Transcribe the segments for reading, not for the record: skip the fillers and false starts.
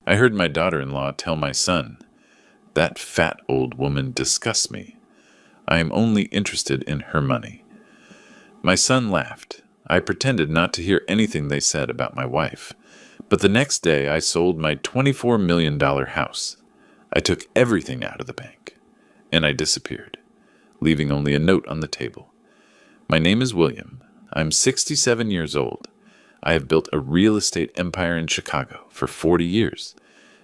I heard my daughter-in-law tell my son, "That fat old woman disgusts me. I am only interested in her money." My son laughed. I pretended not to hear anything they said about my wife. But the next day I sold my $24 million house. I took everything out of the bank. And I disappeared, leaving only a note on the table. My name is William. I'm 67 years old. I have built a real estate empire in Chicago for 40 years.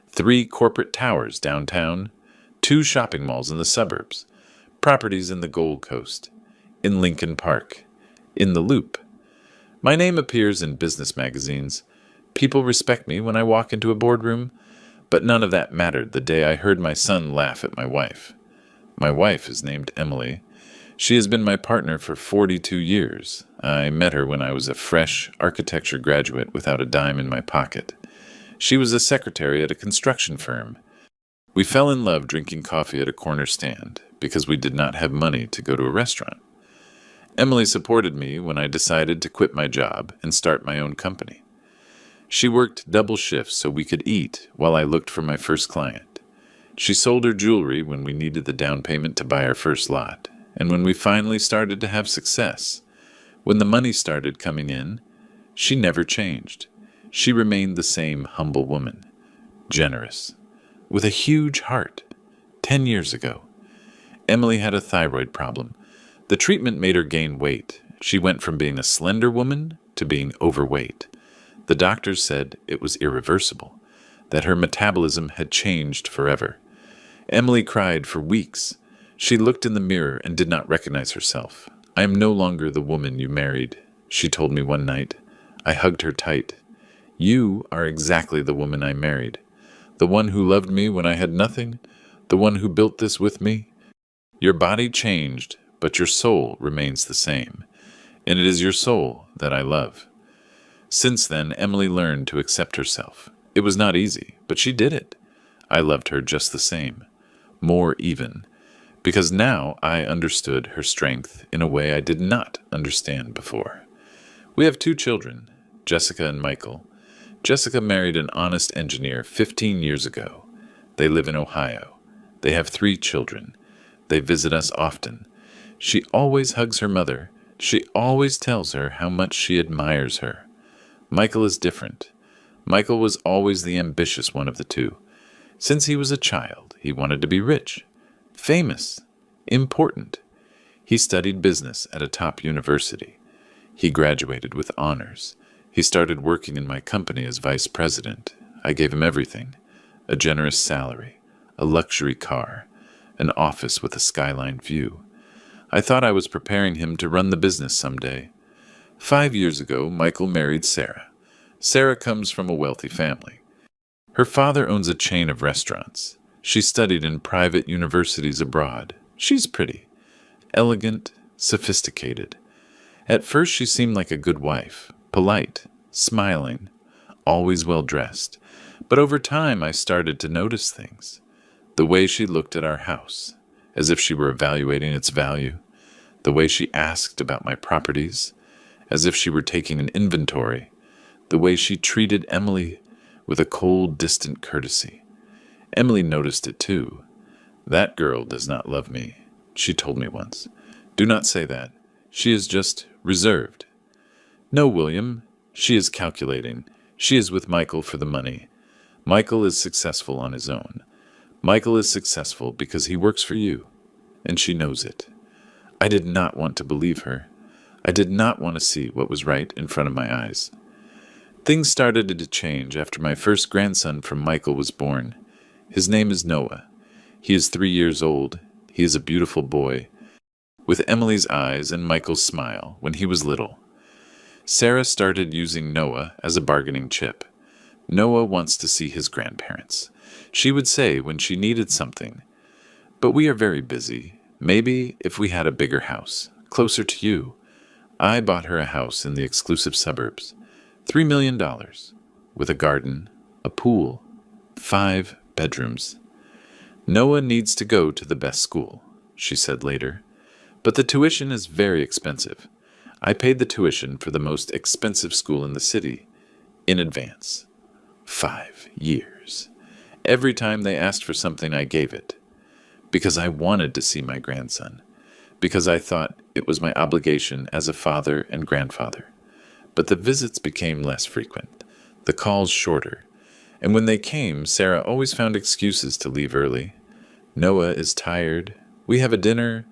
3 corporate towers downtown, 2 shopping malls in the suburbs, properties in the Gold Coast, in Lincoln Park, in the Loop. My name appears in business magazines. People respect me when I walk into a boardroom, but none of that mattered the day I heard my son laugh at my wife. My wife is named Emily. She has been my partner for 42 years. I met her when I was a fresh architecture graduate without a dime in my pocket. She was a secretary at a construction firm. We fell in love drinking coffee at a corner stand because we did not have money to go to a restaurant. Emily supported me when I decided to quit my job and start my own company. She worked double shifts so we could eat while I looked for my first client. She sold her jewelry when we needed the down payment to buy our first lot, and when we finally started to have success, when the money started coming in, she never changed. She remained the same humble woman, generous, with a huge heart. 10 years ago, Emily had a thyroid problem. The treatment made her gain weight. She went from being a slender woman to being overweight. The doctors said it was irreversible, that her metabolism had changed forever. Emily cried for weeks. She looked in the mirror and did not recognize herself. "I am no longer the woman you married," she told me one night. I hugged her tight. "You are exactly the woman I married. The one who loved me when I had nothing, the one who built this with me. Your body changed, but your soul remains the same, and it is your soul that I love." Since then, Emily learned to accept herself. It was not easy, but she did it. I loved her just the same, more even, because now I understood her strength in a way I did not understand before. We have 2 children, Jessica and Michael. Jessica married an honest engineer 15 years ago. They live in Ohio. They have 3 children. They visit us often. She always hugs her mother. She always tells her how much she admires her. Michael is different. Michael was always the ambitious one of the 2. Since he was a child, he wanted to be rich, famous, important. He studied business at a top university. He graduated with honors. He started working in my company as vice president. I gave him everything: a generous salary, a luxury car, an office with a skyline view. I thought I was preparing him to run the business someday. 5 years ago, Michael married Sarah. Sarah comes from a wealthy family. Her father owns a chain of restaurants. She studied in private universities abroad. She's pretty, elegant, sophisticated. At first she seemed like a good wife, polite, smiling, always well-dressed. But over time I started to notice things. The way she looked at our house, as if she were evaluating its value. The way she asked about my properties, as if she were taking an inventory. The way she treated Emily with a cold, distant courtesy. Emily noticed it too. "That girl does not love me," she told me once. "Do not say that. She is just reserved." "No, William. She is calculating. She is with Michael for the money. Michael is successful on his own. Michael is successful because he works for you, and she knows it." I did not want to believe her. I did not want to see what was right in front of my eyes. Things started to change after my first grandson from Michael was born. His name is Noah. He is 3 years old. He is a beautiful boy, with Emily's eyes and Michael's smile when he was little. Sarah started using Noah as a bargaining chip. Noah wants to see his grandparents. She would say when she needed something, "But we are very busy. Maybe if we had a bigger house, closer to you." I bought her a house in the exclusive suburbs, $3 million, with a garden, a pool, 5 bedrooms. "Noah needs to go to the best school," she said later, "but the tuition is very expensive. I paid the tuition for the most expensive school in the city, in advance. 5 years. Every time they asked for something, I gave it. Because I wanted to see my grandson. Because I thought it was my obligation as a father and grandfather. But the visits became less frequent, the calls shorter. And when they came, Sarah always found excuses to leave early. Noah is tired. We have a dinner.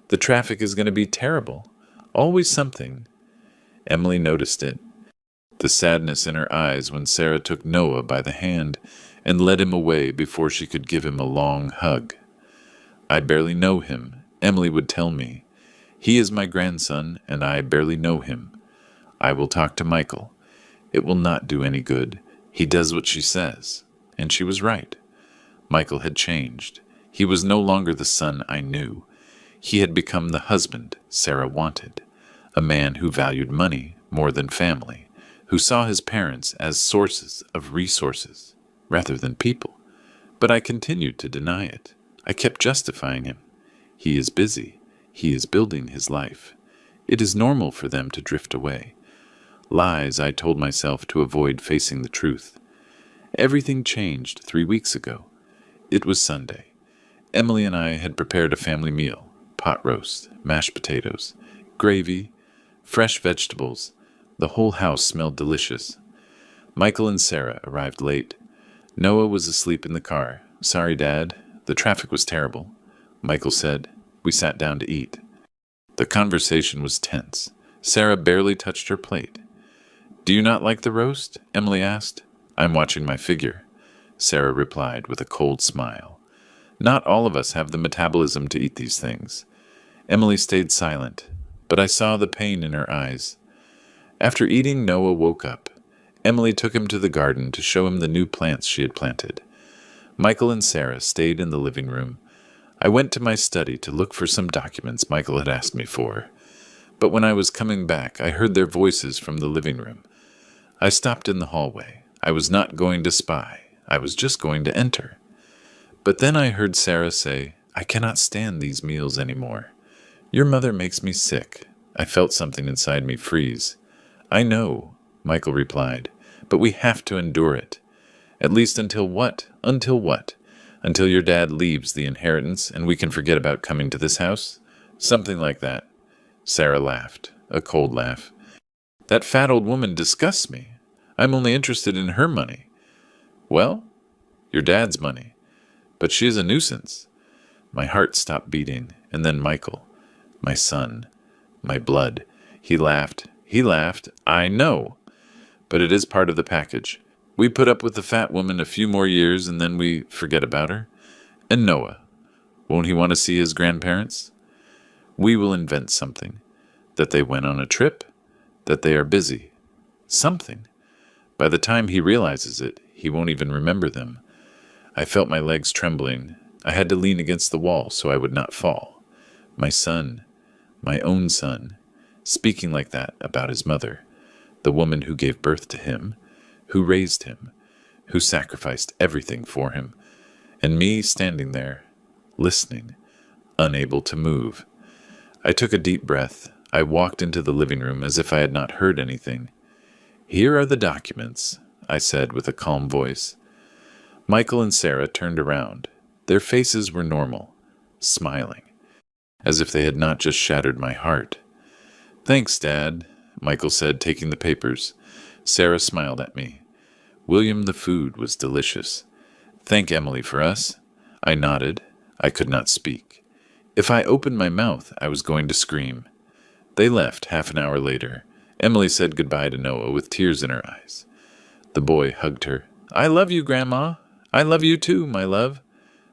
The traffic is going to be terrible. Always something. Emily noticed it. The sadness in her eyes when Sarah took Noah by the hand and led him away before she could give him a long hug. I barely know him, Emily would tell me. He is my grandson, and I barely know him. I will talk to Michael. It will not do any good. He does what she says. And she was right. Michael had changed. He was no longer the son I knew. He had become the husband Sarah wanted, a man who valued money more than family, who saw his parents as sources of resources rather than people. But I continued to deny it. I kept justifying him. He is busy. He is building his life. It is normal for them to drift away. Lies I told myself to avoid facing the truth. Everything changed 3 weeks ago. It was Sunday. Emily and I had prepared a family meal, pot roast, mashed potatoes, gravy, fresh vegetables. The whole house smelled delicious. Michael and Sarah arrived late. Noah was asleep in the car. Sorry, Dad. The traffic was terrible. Michael said. We sat down to eat. The conversation was tense. Sarah barely touched her plate. Do you not like the roast? Emily asked. I'm watching my figure, Sarah replied with a cold smile. Not all of us have the metabolism to eat these things. Emily stayed silent, but I saw the pain in her eyes. After eating, Noah woke up. Emily took him to the garden to show him the new plants she had planted. Michael and Sarah stayed in the living room. I went to my study to look for some documents Michael had asked me for. But when I was coming back, I heard their voices from the living room. I stopped in the hallway. I was not going to spy. I was just going to enter. But then I heard Sarah say, I cannot stand these meals anymore. Your mother makes me sick. I felt something inside me freeze. I know, Michael replied, but we have to endure it. At least until what? Until what? Until your dad leaves the inheritance and we can forget about coming to this house? Something like that. Sarah laughed, a cold laugh. That fat old woman disgusts me. I'm only interested in her money. Well, your dad's money. But she is a nuisance. My heart stopped beating, and then Michael, my son, my blood. He laughed. I know. But it is part of the package. We put up with the fat woman a few more years, and then we forget about her. And Noah, won't he want to see his grandparents? We will invent something. That they went on a trip. That they are busy. Something. By the time he realizes it, he won't even remember them. I felt my legs trembling. I had to lean against the wall so I would not fall. My son, my own son, speaking like that about his mother, the woman who gave birth to him, who raised him, who sacrificed everything for him, and me standing there, listening, unable to move. I took a deep breath. I walked into the living room as if I had not heard anything. Here are the documents, I said with a calm voice. Michael and Sarah turned around. Their faces were normal, smiling, as if they had not just shattered my heart. Thanks, Dad, Michael said, taking the papers. Sarah smiled at me. William, the food was delicious. Thank Emily for us. I nodded. I could not speak. If I opened my mouth, I was going to scream. They left half an hour later. Emily said goodbye to Noah with tears in her eyes. The boy hugged her. I love you, Grandma. I love you too, my love.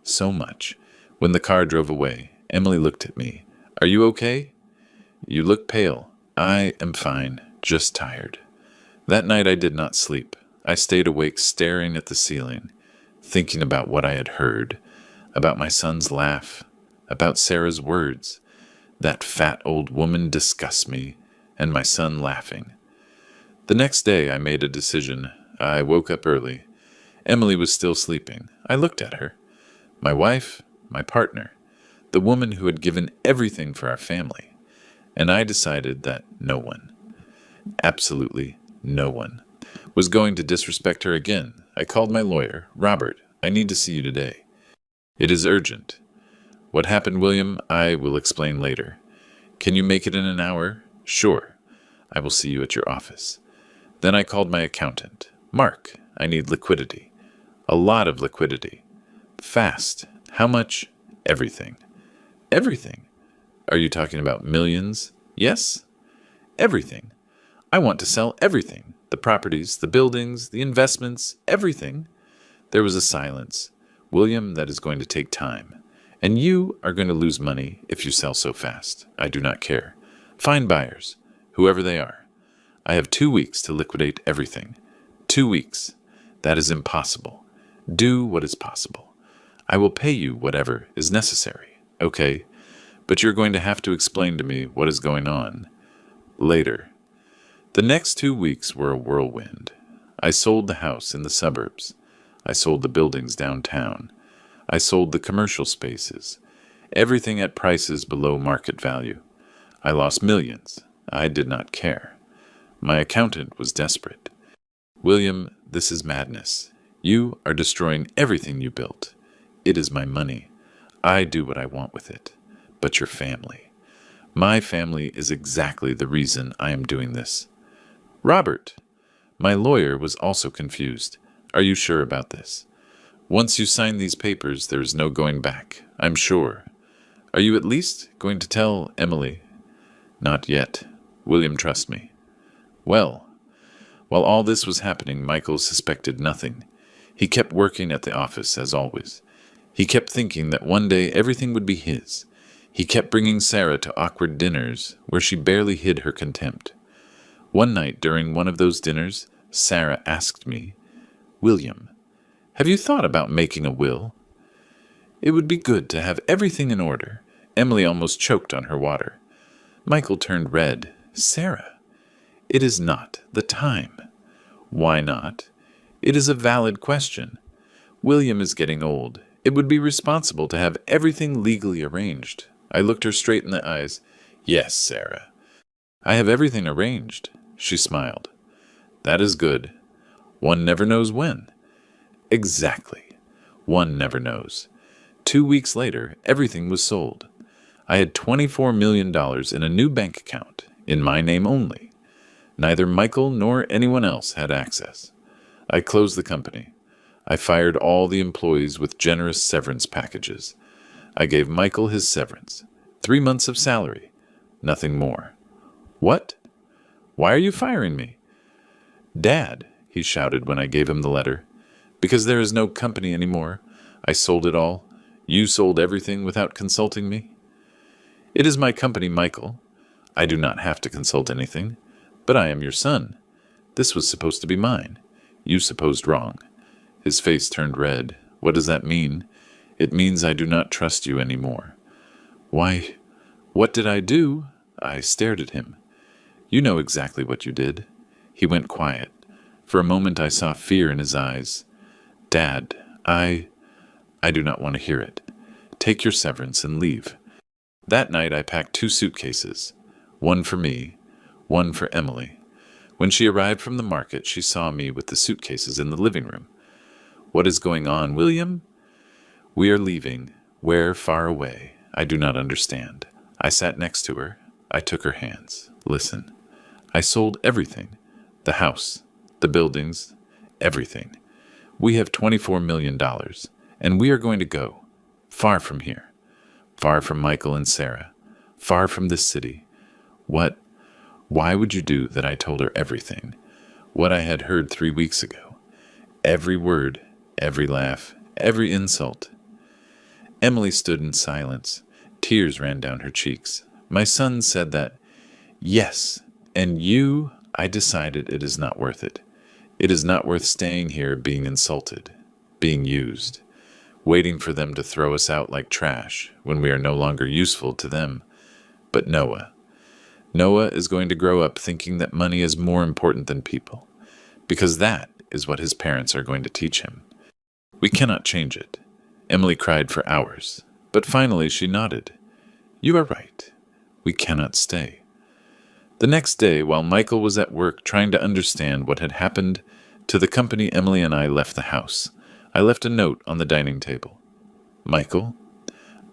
So much. When the car drove away, Emily looked at me. Are you okay? You look pale. I am fine, just tired. That night I did not sleep. I stayed awake staring at the ceiling, thinking about what I had heard, about my son's laugh, about Sarah's words. That fat old woman disgusts me, and my son laughing. The next day I made a decision. I woke up early. Emily was still sleeping. I looked at her. My wife, my partner, the woman who had given everything for our family. And I decided that no one, absolutely no one, Was going to disrespect her again. I called my lawyer. Robert, I need to see you today. It is urgent. What happened, William, I will explain later. Can you make it in an hour? Sure. I will see you at your office. Then I called my accountant. Mark, I need liquidity. A lot of liquidity. Fast. How much? Everything. Everything? Are you talking about millions? Yes? Everything. I want to sell everything. The properties, the buildings, the investments, everything. There was a silence. William, that is going to take time. And you are going to lose money if you sell so fast. I do not care. Find buyers, whoever they are. I have 2 weeks to liquidate everything. 2 weeks. That is impossible. Do what is possible. I will pay you whatever is necessary. Okay? But you're going to have to explain to me what is going on. Later. The next 2 weeks were a whirlwind. I sold the house in the suburbs. I sold the buildings downtown. I sold the commercial spaces. Everything at prices below market value. I lost millions. I did not care. My accountant was desperate. William, this is madness. You are destroying everything you built. It is my money. I do what I want with it. But your family. My family is exactly the reason I am doing this. Robert! My lawyer was also confused. Are you sure about this? Once you sign these papers, there is no going back. I'm sure. Are you at least going to tell Emily? Not yet. William, trust me. Well, while all this was happening, Michael suspected nothing. He kept working at the office, as always. He kept thinking that one day everything would be his. He kept bringing Sarah to awkward dinners, where she barely hid her contempt. One night during one of those dinners, Sarah asked me, William, have you thought about making a will? It would be good to have everything in order. Emily almost choked on her water. Michael turned red. Sarah, it is not the time. Why not? It is a valid question. William is getting old. It would be responsible to have everything legally arranged. I looked her straight in the eyes. Yes, Sarah. I have everything arranged. She smiled. That is good. One never knows when. Exactly. One never knows. 2 weeks later, everything was sold. I had $24 million in a new bank account, in my name only. Neither Michael nor anyone else had access. I closed the company. I fired all the employees with generous severance packages. I gave Michael his severance. 3 months of salary. Nothing more. What? Why are you firing me? Dad, he shouted when I gave him the letter. Because there is no company anymore. I sold it all. You sold everything without consulting me. It is my company, Michael. I do not have to consult anything. But I am your son. This was supposed to be mine. You supposed wrong. His face turned red. What does that mean? It means I do not trust you any more. Why, what did I do? I stared at him. You know exactly what you did. He went quiet. For a moment I saw fear in his eyes. Dad, I do not want to hear it. Take your severance and leave. That night I packed 2 suitcases. One for me, one for Emily. When she arrived from the market, she saw me with the suitcases in the living room. What is going on, William? We are leaving. Where? Far away. I do not understand. I sat next to her. I took her hands. Listen. I sold everything. The house, the buildings, everything. We have $24 million, and we are going to go. Far from here. Far from Michael and Sarah. Far from this city. What? Why would you do that? I told her everything. What I had heard 3 weeks ago. Every word, every laugh, every insult. Emily stood in silence. Tears ran down her cheeks. My son said that, yes, and you, I decided it is not worth it. It is not worth staying here being insulted, being used, waiting for them to throw us out like trash when we are no longer useful to them. But Noah is going to grow up thinking that money is more important than people, because that is what his parents are going to teach him. We cannot change it. Emily cried for hours, but finally she nodded. You are right. We cannot stay. The next day, while Michael was at work trying to understand what had happened to the company, Emily and I left the house. I left a note on the dining table. Michael,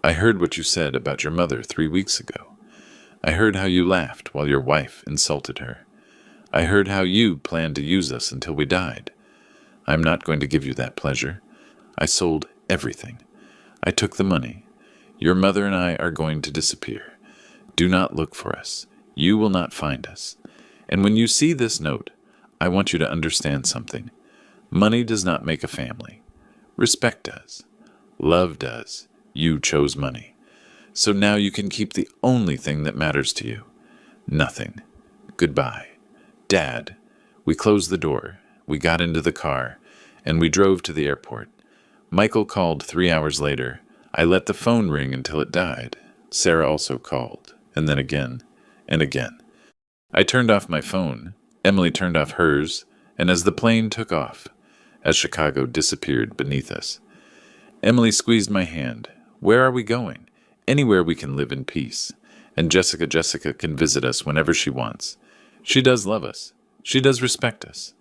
I heard what you said about your mother 3 weeks ago. I heard how you laughed while your wife insulted her. I heard how you planned to use us until we died. I'm not going to give you that pleasure. I sold everything. I took the money. Your mother and I are going to disappear. Do not look for us. You will not find us. And when you see this note, I want you to understand something. Money does not make a family. Respect does. Love does. You chose money. So now you can keep the only thing that matters to you. Nothing. Goodbye. Dad. We closed the door. We got into the car, and we drove to the airport. Michael called 3 hours later. I let the phone ring until it died. Sarah also called, and then again, and again. I turned off my phone. Emily turned off hers, and as the plane took off, as Chicago disappeared beneath us, Emily squeezed my hand. Where are we going? Anywhere we can live in peace. And Jessica can visit us whenever she wants. She does love us. She does respect us.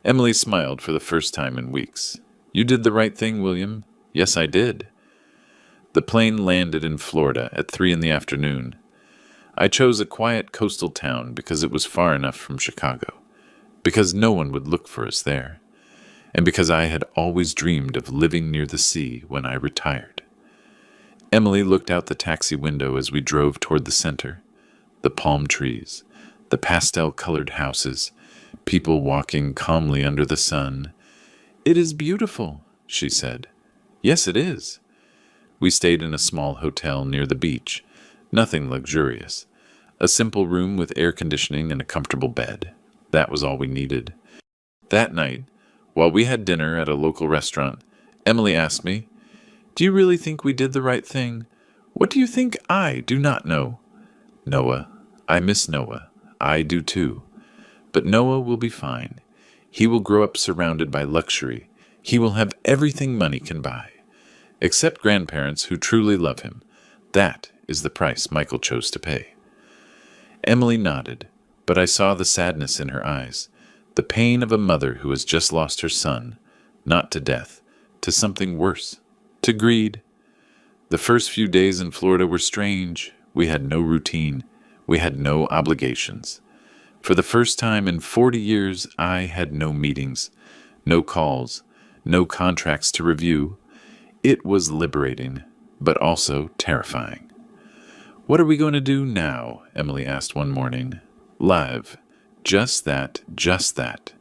Emily smiled for the first time in weeks. You did the right thing, William. Yes, I did. The plane landed in Florida at 3 in the afternoon. I chose a quiet coastal town because it was far enough from Chicago, because no one would look for us there, and because I had always dreamed of living near the sea when I retired. Emily looked out the taxi window as we drove toward the center. The palm trees, the pastel-colored houses, people walking calmly under the sun. It is beautiful, she said. Yes, it is. We stayed in a small hotel near the beach, nothing luxurious. A simple room with air conditioning and a comfortable bed. That was all we needed. That night, while we had dinner at a local restaurant, Emily asked me, Do you really think we did the right thing? What do you think I do not know? Noah. I miss Noah. I do too. But Noah will be fine. He will grow up surrounded by luxury. He will have everything money can buy. Except grandparents who truly love him. That is the price Michael chose to pay. Emily nodded, but I saw the sadness in her eyes, the pain of a mother who has just lost her son, not to death, to something worse, to greed. The first few days in Florida were strange. We had no routine. We had no obligations. For the first time in 40 years, I had no meetings, no calls, no contracts to review. It was liberating, but also terrifying. What are we going to do now? Emily asked one morning. Live. Just that, just that.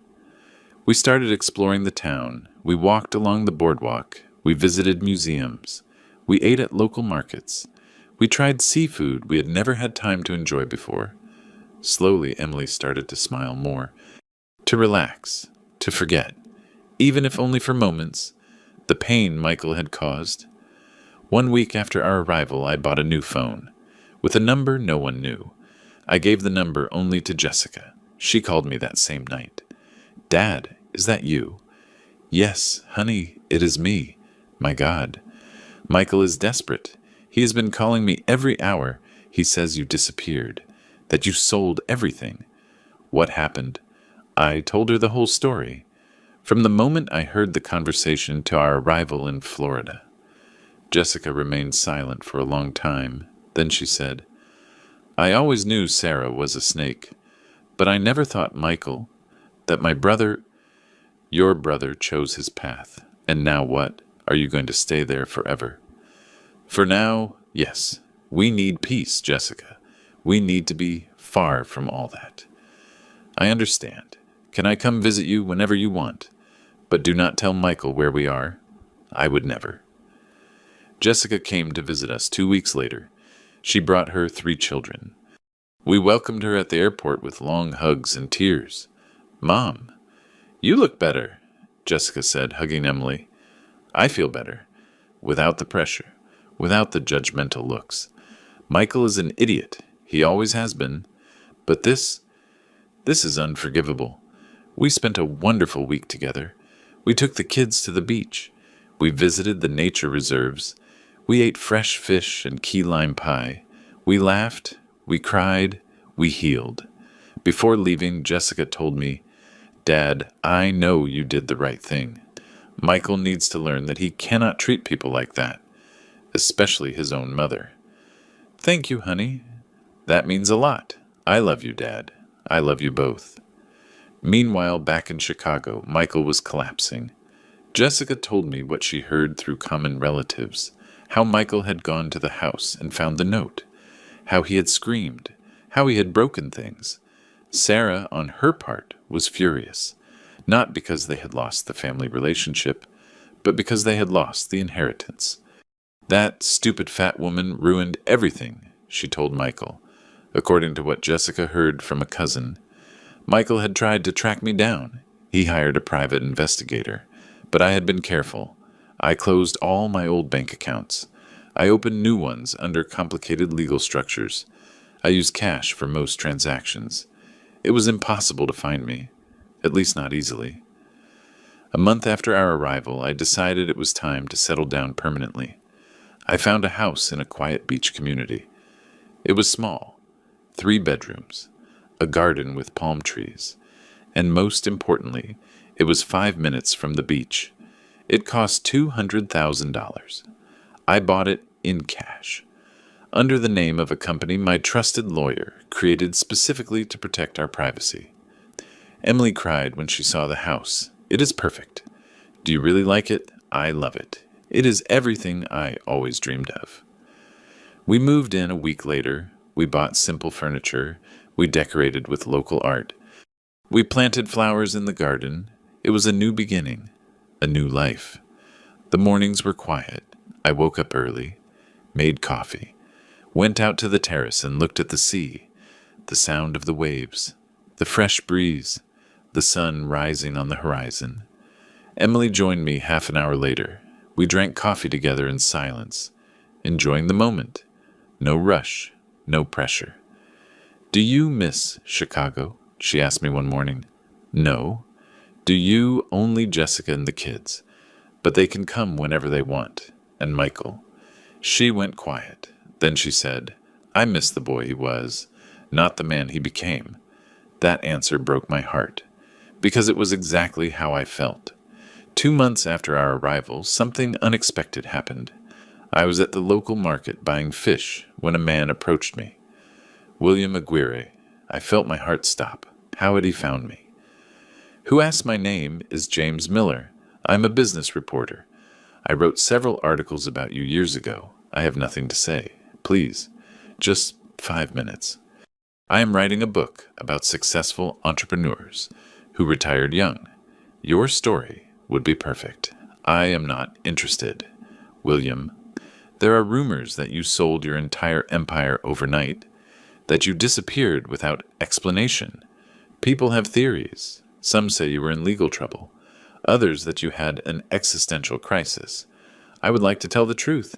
We started exploring the town. We walked along the boardwalk. We visited museums. We ate at local markets. We tried seafood we had never had time to enjoy before. Slowly, Emily started to smile more, to relax, to forget, even if only for moments, the pain Michael had caused. 1 week after our arrival, I bought a new phone, with a number no one knew. I gave the number only to Jessica. She called me that same night. Dad, is that you? Yes, honey, it is me. My God. Michael is desperate. He has been calling me every hour. He says you disappeared, that you sold everything. What happened? I told her the whole story, from the moment I heard the conversation to our arrival in Florida. Jessica remained silent for a long time. Then she said, I always knew Sarah was a snake, but I never thought Michael, that my brother, your brother, chose his path. And now what? Are you going to stay there forever? For now, yes. We need peace, Jessica. We need to be far from all that. I understand. Can I come visit you whenever you want? But do not tell Michael where we are. I would never. Jessica came to visit us 2 weeks later. She brought her 3 children. We welcomed her at the airport with long hugs and tears. Mom, you look better, Jessica said, hugging Emily. I feel better, without the pressure, without the judgmental looks. Michael is an idiot. He always has been. But this is unforgivable. We spent a wonderful week together. We took the kids to the beach. We visited the nature reserves. We ate fresh fish and key lime pie. We laughed. We cried. We healed. Before leaving, Jessica told me, "Dad, I know you did the right thing. Michael needs to learn that he cannot treat people like that, especially his own mother." "Thank you, honey. That means a lot. I love you, Dad. I love you both." Meanwhile, back in Chicago, Michael was collapsing. Jessica told me what she heard through common relatives, how Michael had gone to the house and found the note, how he had screamed, how he had broken things. Sarah, on her part, was furious, not because they had lost the family relationship, but because they had lost the inheritance. "That stupid fat woman ruined everything," she told Michael. According to what Jessica heard from a cousin, Michael had tried to track me down. He hired a private investigator, but I had been careful. I closed all my old bank accounts. I opened new ones under complicated legal structures. I used cash for most transactions. It was impossible to find me, at least not easily. A month after our arrival, I decided it was time to settle down permanently. I found a house in a quiet beach community. It was small, 3 bedrooms, a garden with palm trees, and most importantly, it was 5 minutes from the beach. It cost $200,000. I bought it in cash, under the name of a company my trusted lawyer created specifically to protect our privacy. Emily cried when she saw the house. "It is perfect. Do you really like it? I love it. It is everything I always dreamed of." We moved in a week later. We bought simple furniture. We decorated with local art. We planted flowers in the garden. It was a new beginning, a new life. The mornings were quiet. I woke up early, made coffee, went out to the terrace and looked at the sea, the sound of the waves, the fresh breeze, the sun rising on the horizon. Emily joined me half an hour later. We drank coffee together in silence, enjoying the moment. No rush, no pressure. "Do you miss Chicago?" she asked me one morning. "No. Do you?" "Only Jessica and the kids. But they can come whenever they want. And Michael." She went quiet. Then she said, "I miss the boy he was, not the man he became." That answer broke my heart, because it was exactly how I felt. 2 months after our arrival, something unexpected happened. I was at the local market buying fish when a man approached me. William Aguirre. I felt my heart stop. How had he found me? "Who asked my name is James Miller. I'm a business reporter. I wrote several articles about you years ago. I have nothing to say. Please, just 5 minutes. I am writing a book about successful entrepreneurs who retired young. Your story would be perfect. I am not interested." "William, there are rumors that you sold your entire empire overnight, that you disappeared without explanation. People have theories. Some say you were in legal trouble, others that you had an existential crisis. I would like to tell the truth.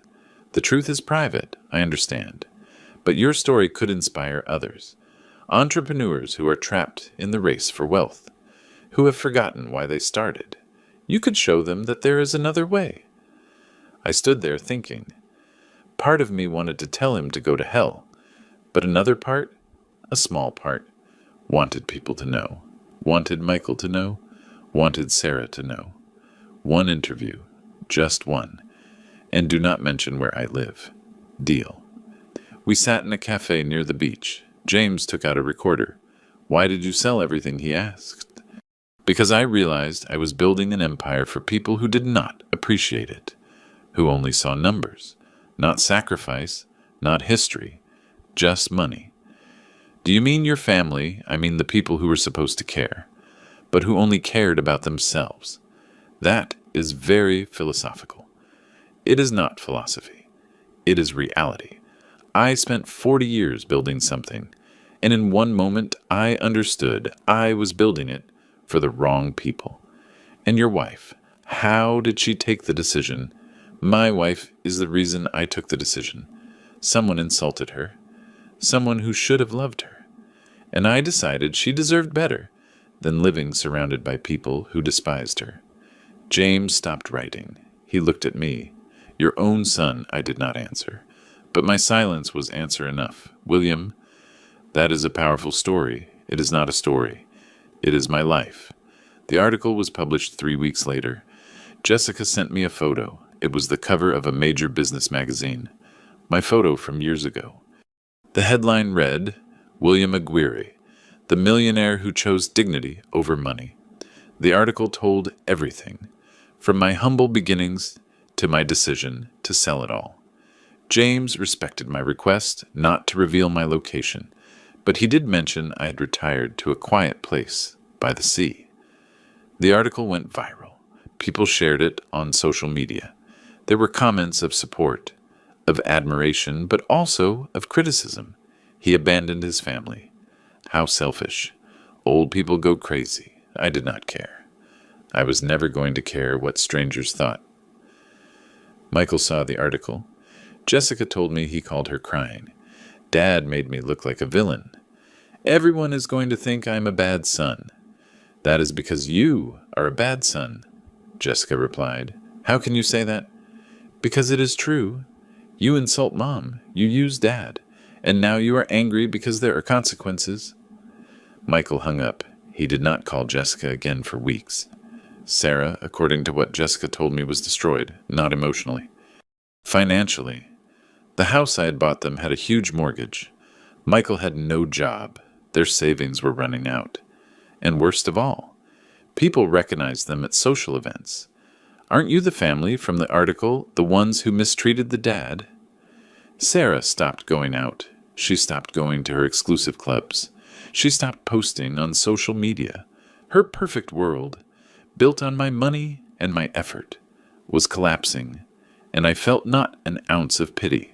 The truth is private, I understand. But your story could inspire others. Entrepreneurs who are trapped in the race for wealth, who have forgotten why they started. You could show them that there is another way." I stood there thinking. Part of me wanted to tell him to go to hell, but another part, a small part, wanted people to know, wanted Michael to know, wanted Sarah to know. One interview, just one, and do not mention where I live. Deal. We sat in a cafe near the beach. James took out a recorder. "Why did you sell everything?" he asked. "Because I realized I was building an empire for people who did not appreciate it, who only saw numbers, not sacrifice, not history, just money." "Do you mean your family?" "I mean the people who were supposed to care, but who only cared about themselves." That is very philosophical. It is not philosophy. It is reality. I spent 40 years building something, and in one moment I understood I was building it for the wrong people. And your wife, how did she take the decision? My wife is the reason I took the decision. Someone insulted her, someone who should have loved her, and I decided she deserved better than living surrounded by people who despised her. James stopped writing. He looked at me. "Your own son," I did not answer. But my silence was answer enough. "William, That is a powerful story. It is not a story. It is my life. The article was published 3 weeks later. Jessica sent me a photo. It was the cover of a major business magazine. My photo from years ago. The headline read, William Aguirre, the millionaire who chose dignity over money. The article told everything, from my humble beginnings to my decision to sell it all. James respected my request not to reveal my location, but he did mention I had retired to a quiet place by the sea. The article went viral. People shared it on social media. There were comments of support, of admiration, but also of criticism. He abandoned his family. How selfish. Old people go crazy. I did not care. I was never going to care what strangers thought. Michael saw the article. Jessica told me he called her crying. Dad made me look like a villain. Everyone is going to think I'm a bad son. That is because you are a bad son, Jessica replied. How can you say that? Because it is true. You insult Mom. You use Dad. And now you are angry because there are consequences. Michael hung up. He did not call Jessica again for weeks. Sarah, according to what Jessica told me, was destroyed, not emotionally. Financially, the house I had bought them had a huge mortgage. Michael had no job. Their savings were running out. And worst of all, people recognized them at social events. Aren't you the family from the article, the ones who mistreated the dad? Sarah stopped going out. She stopped going to her exclusive clubs. She stopped posting on social media. Her perfect world, built on my money and my effort, was collapsing, and I felt not an ounce of pity.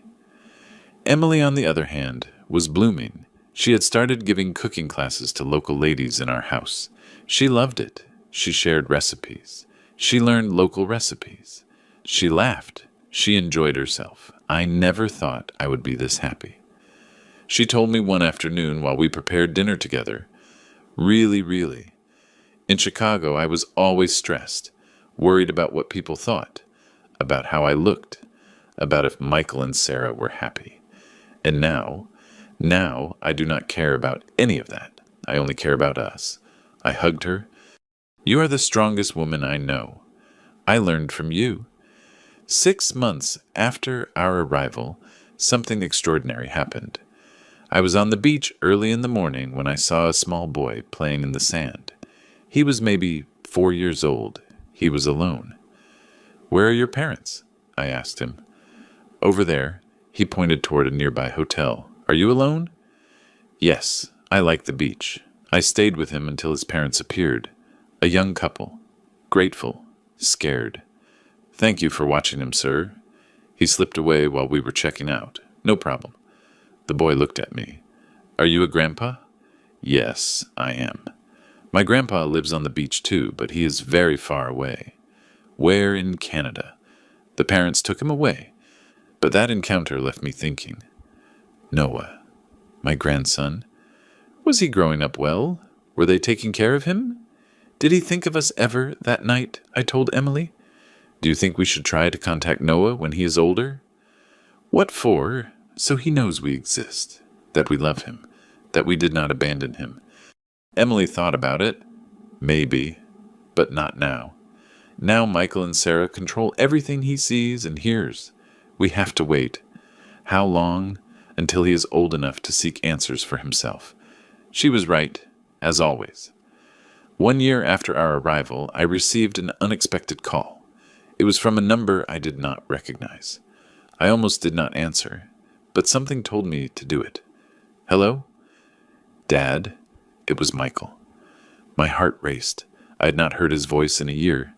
Emily, on the other hand, was blooming. She had started giving cooking classes to local ladies in our house. She loved it. She shared recipes. She learned local recipes. She laughed. She enjoyed herself. I never thought I would be this happy. She told me one afternoon while we prepared dinner together, really, in Chicago I was always stressed, worried about what people thought, about how I looked, about if Michael and Sarah were happy. And now I do not care about any of that. I only care about us. I hugged her. You are the strongest woman I know. I learned from you. 6 months after our arrival, something extraordinary happened. I was on the beach early in the morning when I saw a small boy playing in the sand. He was maybe 4 years old. He was alone. Where are your parents? I asked him. Over there. He pointed toward a nearby hotel. Are you alone? Yes, I like the beach. I stayed with him until his parents appeared. A young couple. Grateful. Scared. Thank you for watching him, sir. He slipped away while we were checking out. No problem. The boy looked at me. Are you a grandpa? Yes, I am. My grandpa lives on the beach too, but he is very far away. Where in Canada? The parents took him away. But that encounter left me thinking. Noah, my grandson, was he growing up well? Were they taking care of him? Did he think of us ever that night? I told Emily. Do you think we should try to contact Noah when he is older? What for? So he knows we exist, that we love him, that we did not abandon him. Emily thought about it. Maybe, but not now. Now Michael and Sarah control everything he sees and hears. We have to wait. How long? Until he is old enough to seek answers for himself. She was right, as always. 1 year after our arrival, I received an unexpected call. It was from a number I did not recognize. I almost did not answer, but something told me to do it. Hello? Dad? It was Michael. My heart raced. I had not heard his voice in a year.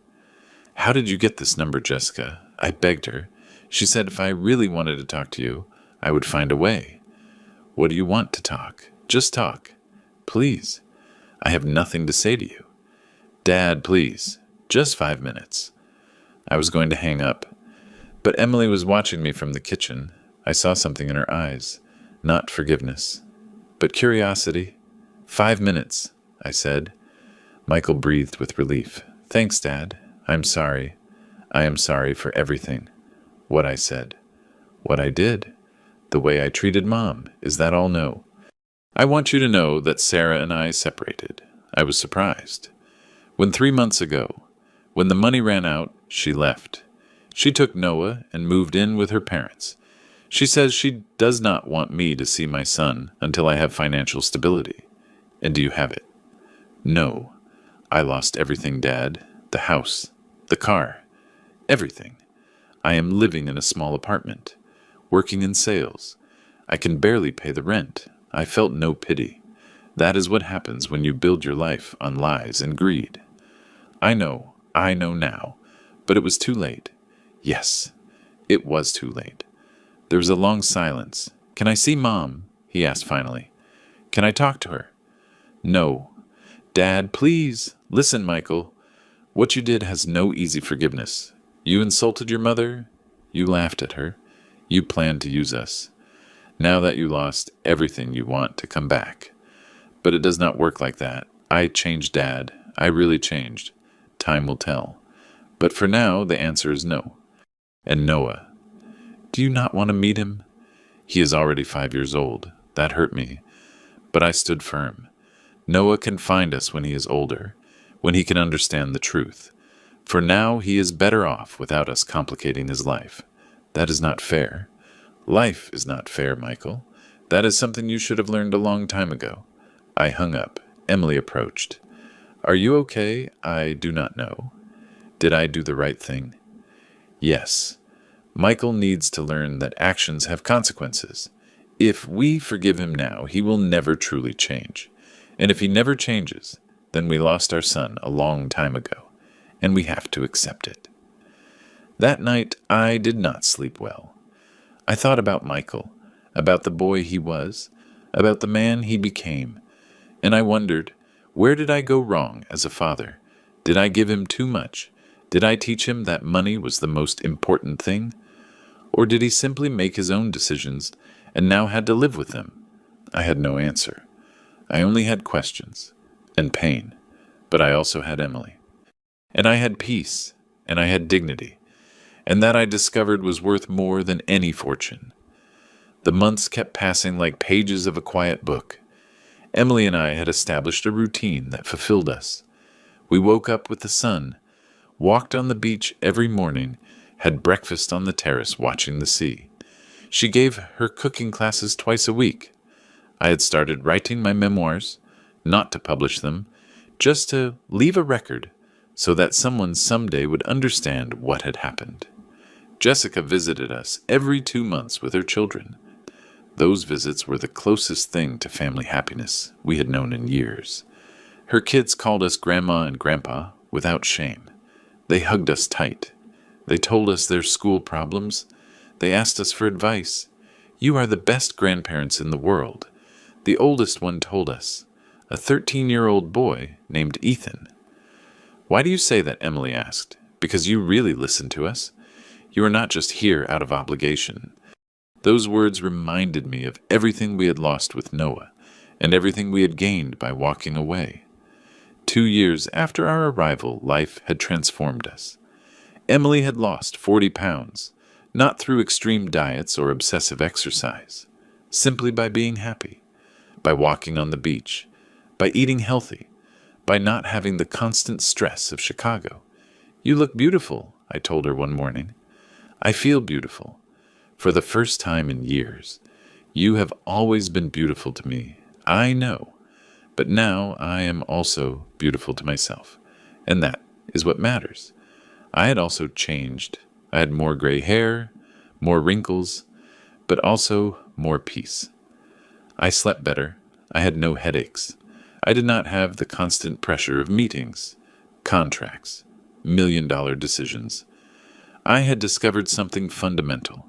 How did you get this number, Jessica? I begged her. She said if I really wanted to talk to you, I would find a way. What do you want to talk? Just talk. Please. I have nothing to say to you. Dad, please. Just 5 minutes. I was going to hang up, but Emily was watching me from the kitchen. I saw something in her eyes. Not forgiveness, but curiosity. 5 minutes, I said. Michael breathed with relief. Thanks, Dad. I'm sorry. I am sorry for everything. What I said. What I did. The way I treated Mom. Is that all? No. I want you to know that Sarah and I separated. I was surprised. When 3 months ago, when the money ran out, she left. She took Noah and moved in with her parents. She says she does not want me to see my son until I have financial stability. And do you have it? No. I lost everything, Dad. The house, the car, everything. I am living in a small apartment, working in sales. I can barely pay the rent. I felt no pity. That is what happens when you build your life on lies and greed. I know now, but it was too late. Yes, it was too late. There was a long silence. Can I see Mom? He asked finally. Can I talk to her? No. Dad, please. Listen, Michael. What you did has no easy forgiveness. You insulted your mother. You laughed at her. You planned to use us. Now that you lost everything, you want to come back. But it does not work like that. I changed, Dad. I really changed. Time will tell. But for now, the answer is no. And Noah. Do you not want to meet him? He is already 5 years old. That hurt me. But I stood firm. Noah can find us when he is older, when he can understand the truth. For now, he is better off without us complicating his life. That is not fair. Life is not fair, Michael. That is something you should have learned a long time ago. I hung up. Emily approached. Are you okay? I do not know. Did I do the right thing? Yes. Michael needs to learn that actions have consequences. If we forgive him now, he will never truly change. And if he never changes, then we lost our son a long time ago, and we have to accept it. That night, I did not sleep well. I thought about Michael, about the boy he was, about the man he became, and I wondered, where did I go wrong as a father? Did I give him too much? Did I teach him that money was the most important thing? Or did he simply make his own decisions and now had to live with them? I had no answer. I only had questions and pain, but I also had Emily. And I had peace, and I had dignity, and that I discovered was worth more than any fortune. The months kept passing like pages of a quiet book. Emily and I had established a routine that fulfilled us. We woke up with the sun, walked on the beach every morning, had breakfast on the terrace watching the sea. She gave her cooking classes twice a week. I had started writing my memoirs, not to publish them, just to leave a record so that someone someday would understand what had happened. Jessica visited us every 2 months with her children. Those visits were the closest thing to family happiness we had known in years. Her kids called us Grandma and Grandpa without shame. They hugged us tight. They told us their school problems. They asked us for advice. You are the best grandparents in the world. The oldest one told us, a 13-year-old boy named Ethan. Why do you say that? Emily asked. Because you really listen to us. You are not just here out of obligation. Those words reminded me of everything we had lost with Noah, and everything we had gained by walking away. 2 years after our arrival, life had transformed us. Emily had lost 40 pounds, not through extreme diets or obsessive exercise, simply by being happy, by walking on the beach, by eating healthy, by not having the constant stress of Chicago. You look beautiful, I told her one morning. I feel beautiful. For the first time in years. You have always been beautiful to me, I know. But now I am also beautiful to myself. And that is what matters. I had also changed. I had more gray hair, more wrinkles, but also more peace. I slept better. I had no headaches. I did not have the constant pressure of meetings, contracts, million-dollar decisions. I had discovered something fundamental.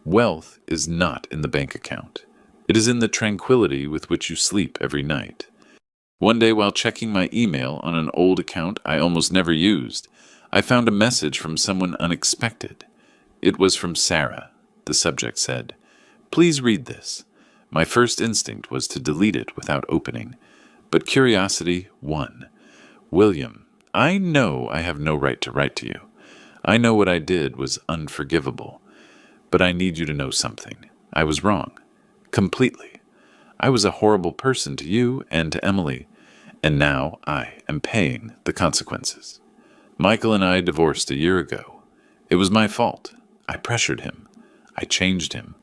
Wealth is not in the bank account. It is in the tranquility with which you sleep every night. One day, while checking my email on an old account I almost never used, I found a message from someone unexpected. It was from Sarah. The subject said, "Please read this." My first instinct was to delete it without opening, but curiosity won. William, I know I have no right to write to you. I know what I did was unforgivable. But I need you to know something. I was wrong. Completely. I was a horrible person to you and to Emily, and now I am paying the consequences. Michael and I divorced a year ago. It was my fault. I pressured him. I changed him.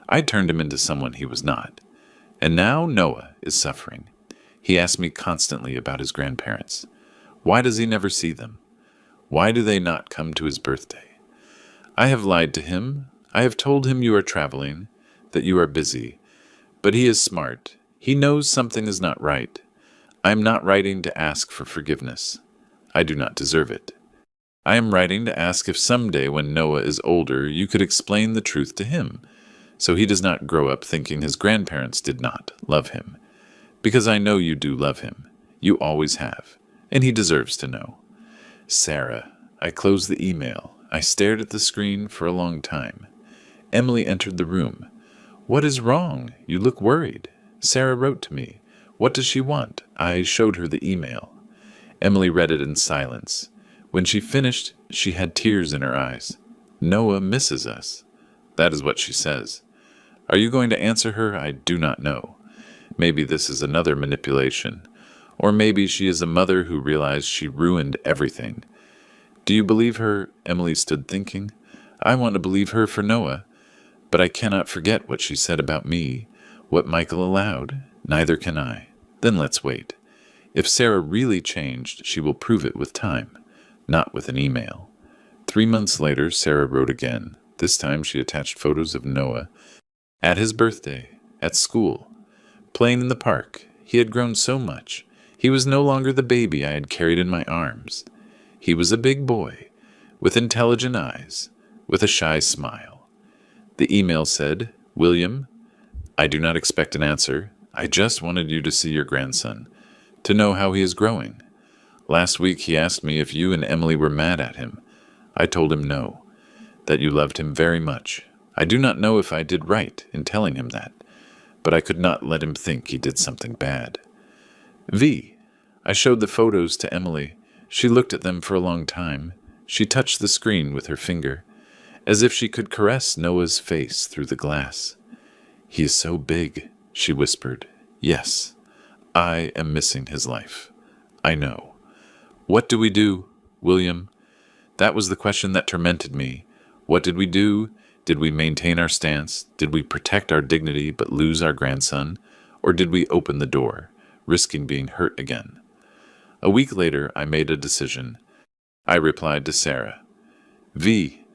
I turned him into someone he was not. And now Noah is suffering. He asks me constantly about his grandparents. Why does he never see them? Why do they not come to his birthday? I have lied to him. I have told him you are traveling, that you are busy. But he is smart. He knows something is not right. I am not writing to ask for forgiveness. I do not deserve it. I am writing to ask if someday when Noah is older you could explain the truth to him, so he does not grow up thinking his grandparents did not love him. Because I know you do love him. You always have. And he deserves to know. Sarah. I closed the email. I stared at the screen for a long time. Emily entered the room. What is wrong? You look worried. Sarah wrote to me. What does she want? I showed her the email. Emily read it in silence. When she finished, she had tears in her eyes. Noah misses us. That is what she says. Are you going to answer her? I do not know. Maybe this is another manipulation. Or maybe she is a mother who realized she ruined everything. Do you believe her? Emily stood thinking. I want to believe her for Noah. But I cannot forget what she said about me, what Michael allowed. Neither can I. Then let's wait. If Sarah really changed, she will prove it with time, not with an email. 3 months later, Sarah wrote again. This time she attached photos of Noah at his birthday, at school, playing in the park. He had grown so much. He was no longer the baby I had carried in my arms. He was a big boy, with intelligent eyes, with a shy smile. The email said, William, I do not expect an answer. I just wanted you to see your grandson, to know how he is growing. Last week he asked me if you and Emily were mad at him. I told him no, that you loved him very much. I do not know if I did right in telling him that, but I could not let him think he did something bad. V. I showed the photos to Emily. She looked at them for a long time. She touched the screen with her finger, as if she could caress Noah's face through the glass. He is so big, she whispered. Yes, I am missing his life. I know. What do we do, William? That was the question that tormented me. What did we do? Did we maintain our stance? Did we protect our dignity but lose our grandson? Or did we open the door, risking being hurt again? A week later, I made a decision. I replied to Sarah. V,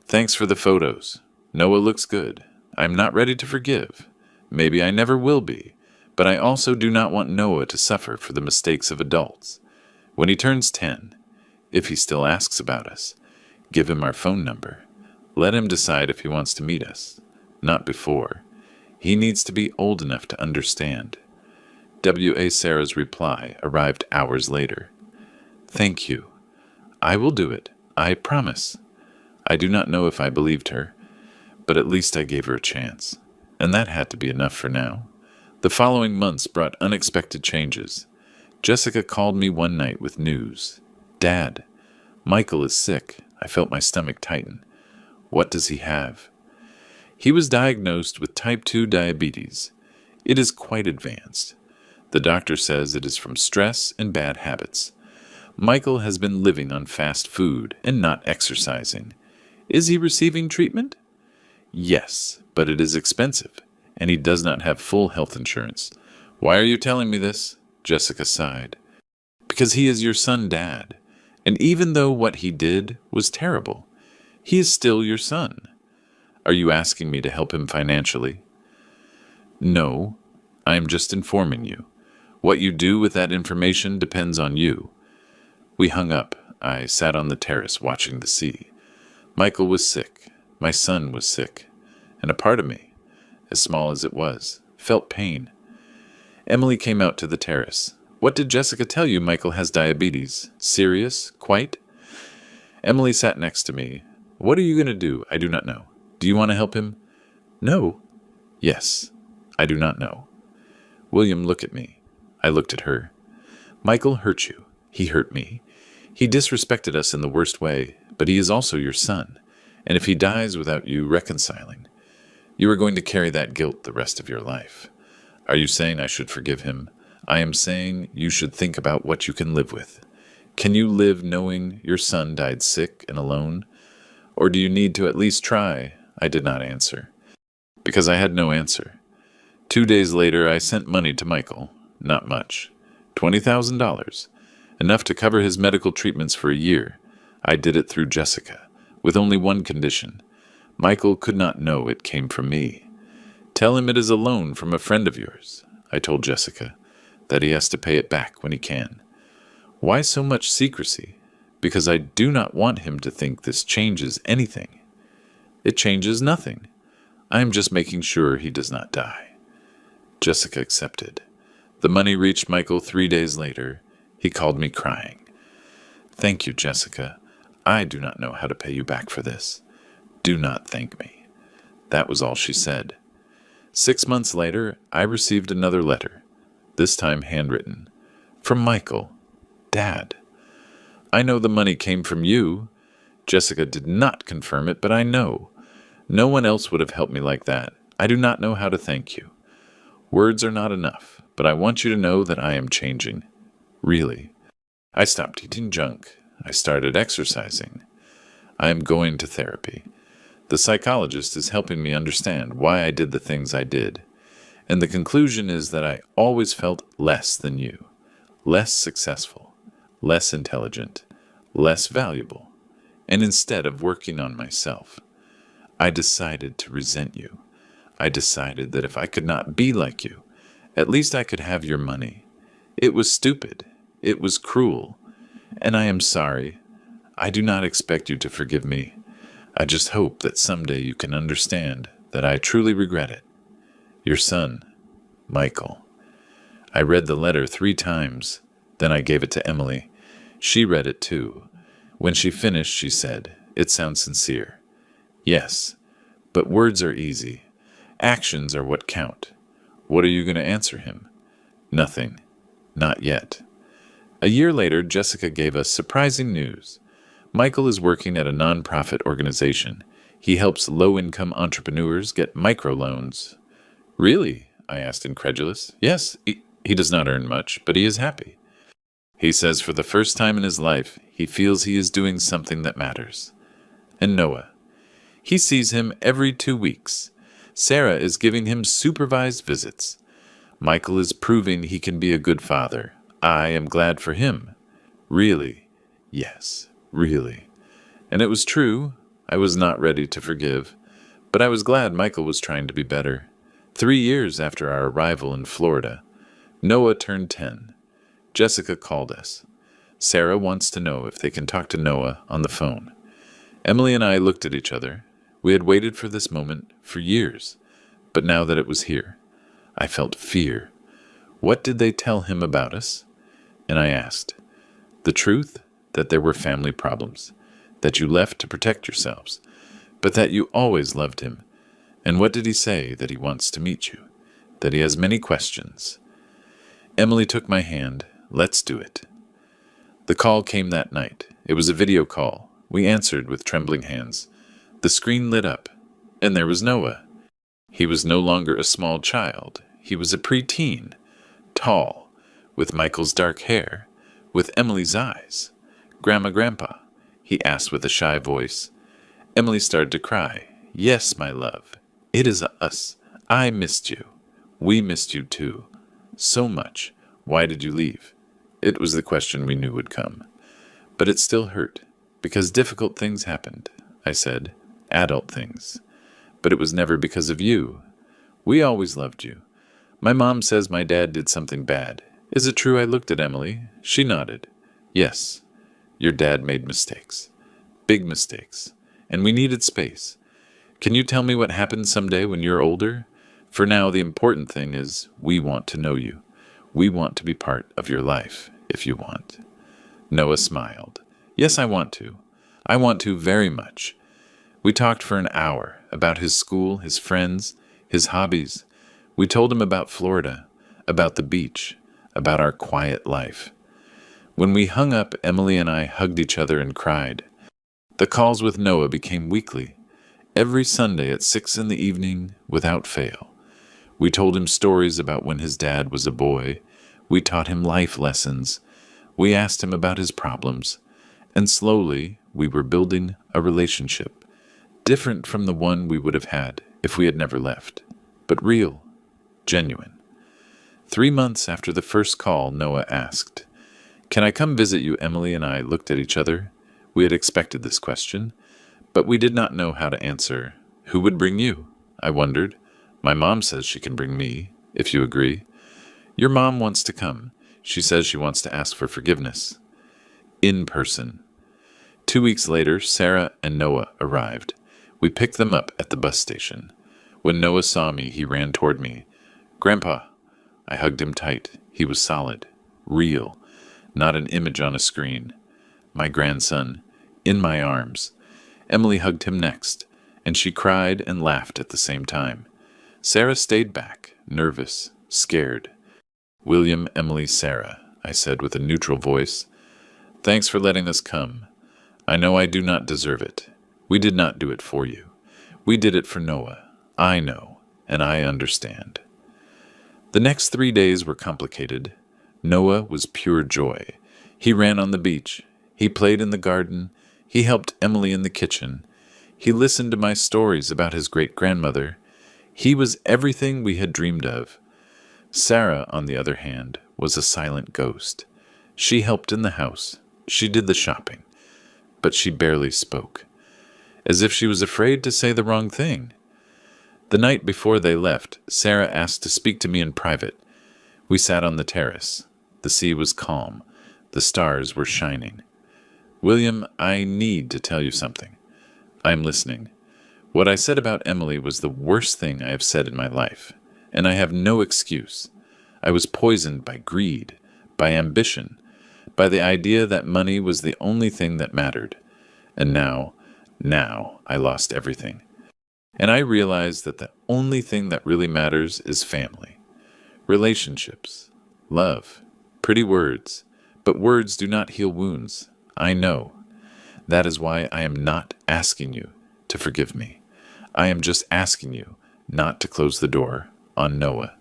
thanks for the photos. Noah looks good. I'm not ready to forgive. Maybe I never will be. But I also do not want Noah to suffer for the mistakes of adults. When he turns 10, if he still asks about us, give him our phone number. Let him decide if he wants to meet us. Not before. He needs to be old enough to understand. W.A. Sarah's reply arrived hours later. Thank you. I will do it. I promise. I do not know if I believed her, but at least I gave her a chance. And that had to be enough for now. The following months brought unexpected changes. Jessica called me one night with news. Dad, Michael is sick. I felt my stomach tighten. What does he have? He was diagnosed with type 2 diabetes. It is quite advanced. The doctor says it is from stress and bad habits. Michael has been living on fast food and not exercising. Is he receiving treatment? Yes, but it is expensive, and he does not have full health insurance. Why are you telling me this? Jessica sighed. Because he is your son, Dad, and even though what he did was terrible, he is still your son. Are you asking me to help him financially? No, I am just informing you. What you do with that information depends on you. We hung up. I sat on the terrace watching the sea. Michael was sick. My son was sick. And a part of me, as small as it was, felt pain. Emily came out to the terrace. What did Jessica tell you? Michael has diabetes. Serious? Quite? Emily sat next to me. What are you going to do? I do not know. Do you want to help him? No. Yes. I do not know. William, look at me. I looked at her. Michael hurt you. He hurt me. He disrespected us in the worst way, but he is also your son. And if he dies without you reconciling, you are going to carry that guilt the rest of your life. Are you saying I should forgive him? I am saying you should think about what you can live with. Can you live knowing your son died sick and alone? Or do you need to at least try? I did not answer, because I had no answer. 2 days later, I sent money to Michael. Not much. $20,000. Enough to cover his medical treatments for a year. I did it through Jessica, with only one condition. Michael could not know it came from me. Tell him it is a loan from a friend of yours, I told Jessica, that he has to pay it back when he can. Why so much secrecy? Because I do not want him to think this changes anything. It changes nothing. I am just making sure he does not die. Jessica accepted. The money reached Michael 3 days later. He called me crying. Thank you, Jessica. I do not know how to pay you back for this. Do not thank me. That was all she said. 6 months later, I received another letter, this time handwritten, from Michael. Dad. I know the money came from you. Jessica did not confirm it, but I know. No one else would have helped me like that. I do not know how to thank you. Words are not enough, but I want you to know that I am changing. Really. I stopped eating junk. I started exercising. I am going to therapy. The psychologist is helping me understand why I did the things I did. And the conclusion is that I always felt less than you, less successful, less intelligent, less valuable. And instead of working on myself, I decided to resent you. I decided that if I could not be like you, at least I could have your money. It was stupid. It was cruel. And I am sorry. I do not expect you to forgive me. I just hope that someday you can understand that I truly regret it. Your son, Michael. I read the letter 3 times. Then I gave it to Emily. She read it too. When she finished, she said, "It sounds sincere." Yes, but words are easy. Actions are what count. What are you going to answer him? Nothing. Not yet. A year later, Jessica gave us surprising news. Michael is working at a nonprofit organization. He helps low-income entrepreneurs get microloans. Really? I asked, incredulous. Yes, he does not earn much, but he is happy. He says for the first time in his life, he feels he is doing something that matters. And Noah. He sees him every 2 weeks. Sarah is giving him supervised visits. Michael is proving he can be a good father. I am glad for him. Really? Yes, really. And it was true. I was not ready to forgive. But I was glad Michael was trying to be better. 3 years after our arrival in Florida, Noah turned 10. Jessica called us. Sarah wants to know if they can talk to Noah on the phone. Emily and I looked at each other. We had waited for this moment for years, but now that it was here, I felt fear. What did they tell him about us? And I asked. The truth, that there were family problems, that you left to protect yourselves, but that you always loved him. And what did he say? That he wants to meet you, that he has many questions. Emily took my hand. Let's do it. The call came that night. It was a video call. We answered with trembling hands. The screen lit up, and there was Noah. He was no longer a small child. He was a preteen, tall, with Michael's dark hair, with Emily's eyes. "Grandma, Grandpa?" he asked with a shy voice. Emily started to cry. "Yes, my love. It is us. I missed you. We missed you too. So much. Why did you leave?" It was the question we knew would come. But it still hurt, because difficult things happened, I said. Adult things. But it was never because of you. We always loved you. My mom says my dad did something bad. Is it true? I looked at Emily. She nodded. Yes. Your dad made mistakes. Big mistakes. And we needed space. Can you tell me what happens someday when you're older? For now, the important thing is we want to know you. We want to be part of your life, if you want. Noah smiled. Yes, I want to. I want to very much. We talked for an hour about his school, his friends, his hobbies. We told him about Florida, about the beach, about our quiet life. When we hung up, Emily and I hugged each other and cried. The calls with Noah became weekly, every Sunday at 6 in the evening, without fail. We told him stories about when his dad was a boy. We taught him life lessons. We asked him about his problems. And slowly, we were building a relationship, different from the one we would have had if we had never left, but real, genuine. 3 months after the first call, Noah asked, "Can I come visit you?" Emily and I looked at each other. We had expected this question, but we did not know how to answer. Who would bring you? I wondered. My mom says she can bring me, if you agree. Your mom wants to come. She says she wants to ask for forgiveness. In person. 2 weeks later, Sarah and Noah arrived. We picked them up at the bus station. When Noah saw me, he ran toward me. "Grandpa." I hugged him tight. He was solid, real, not an image on a screen. My grandson, in my arms. Emily hugged him next, and she cried and laughed at the same time. Sarah stayed back, nervous, scared. "William, Emily, Sarah," I said with a neutral voice. "Thanks for letting us come. I know I do not deserve it. We did not do it for you. We did it for Noah. I know, and I understand." The next 3 days were complicated. Noah was pure joy. He ran on the beach. He played in the garden. He helped Emily in the kitchen. He listened to my stories about his great-grandmother. He was everything we had dreamed of. Sarah, on the other hand, was a silent ghost. She helped in the house. She did the shopping. But she barely spoke, as if she was afraid to say the wrong thing. The night before they left, Sarah asked to speak to me in private. We sat on the terrace. The sea was calm. The stars were shining. "William, I need to tell you something." "I am listening." "What I said about Emily was the worst thing I have said in my life, and I have no excuse. I was poisoned by greed, by ambition, by the idea that money was the only thing that mattered. And now I lost everything. And I realized that the only thing that really matters is family. Relationships. Love. Pretty words. But words do not heal wounds. I know. That is why I am not asking you to forgive me. I am just asking you not to close the door on Noah.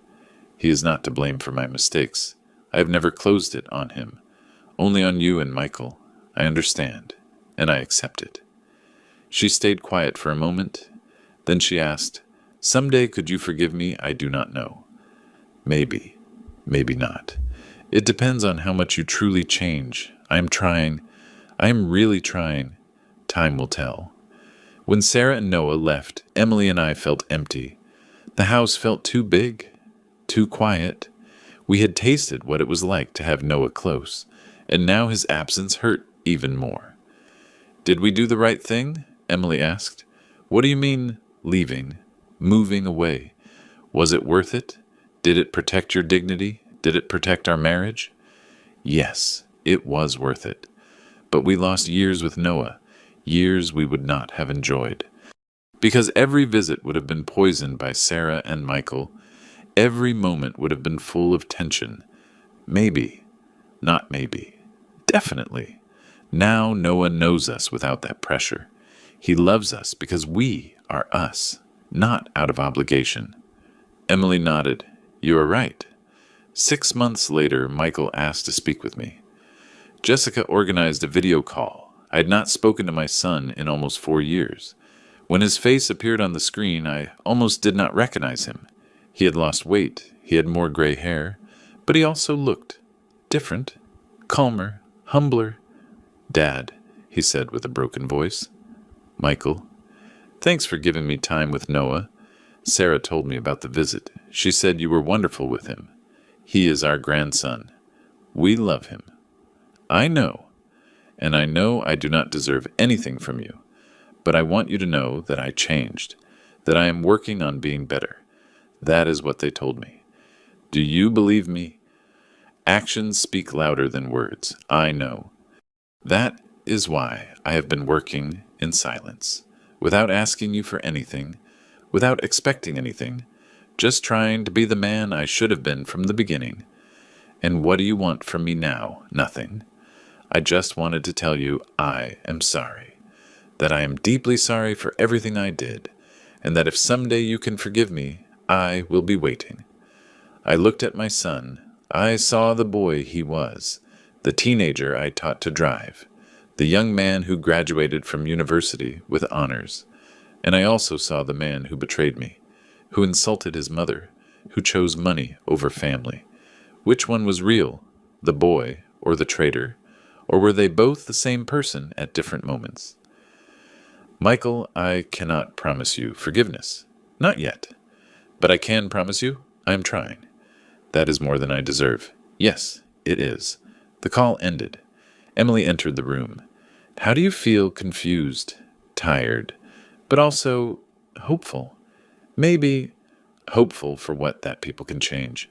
He is not to blame for my mistakes. I have never closed it on him. Only on you and Michael. I understand, and I accept it." She stayed quiet for a moment. Then she asked, "Someday could you forgive me? I do not know. Maybe, maybe not. It depends on how much you truly change. I am trying. I am really trying. Time will tell." When Sarah and Noah left, Emily and I felt empty. The house felt too big, too quiet. We had tasted what it was like to have Noah close, and now his absence hurt even more. "Did we do the right thing?" Emily asked. "What do you mean, leaving, moving away? Was it worth it? Did it protect your dignity? Did it protect our marriage?" Yes, it was worth it. But we lost years with Noah, years we would not have enjoyed. Because every visit would have been poisoned by Sarah and Michael. Every moment would have been full of tension. Maybe, not maybe, definitely. Now Noah knows us without that pressure. He loves us because we are us, not out of obligation. Emily nodded. "You are right." 6 months later, Michael asked to speak with me. Jessica organized a video call. I had not spoken to my son in almost 4 years. When his face appeared on the screen, I almost did not recognize him. He had lost weight. He had more gray hair. But he also looked different, calmer, humbler. "Dad," he said with a broken voice. "Michael, thanks for giving me time with Noah. Sarah told me about the visit. She said you were wonderful with him. He is our grandson. We love him. I know, and I know I do not deserve anything from you, but I want you to know that I changed, that I am working on being better. That is what they told me. Do you believe me? Actions speak louder than words. I know. That is why I have been working in silence, without asking you for anything, without expecting anything, just trying to be the man I should have been from the beginning. And what do you want from me now? Nothing. I just wanted to tell you I am sorry, that I am deeply sorry for everything I did, and that if someday you can forgive me, I will be waiting. I looked at my son. I saw the boy he was, the teenager I taught to drive, the young man who graduated from university with honors. And I also saw the man who betrayed me, who insulted his mother, who chose money over family. Which one was real, the boy or the traitor? Or were they both the same person at different moments? Michael, I cannot promise you forgiveness. Not yet. But I can promise you I am trying. That is more than I deserve. Yes, it is. The call ended. Emily entered the room. How do you feel? Confused, tired, but also hopeful? Maybe hopeful for what that people can change.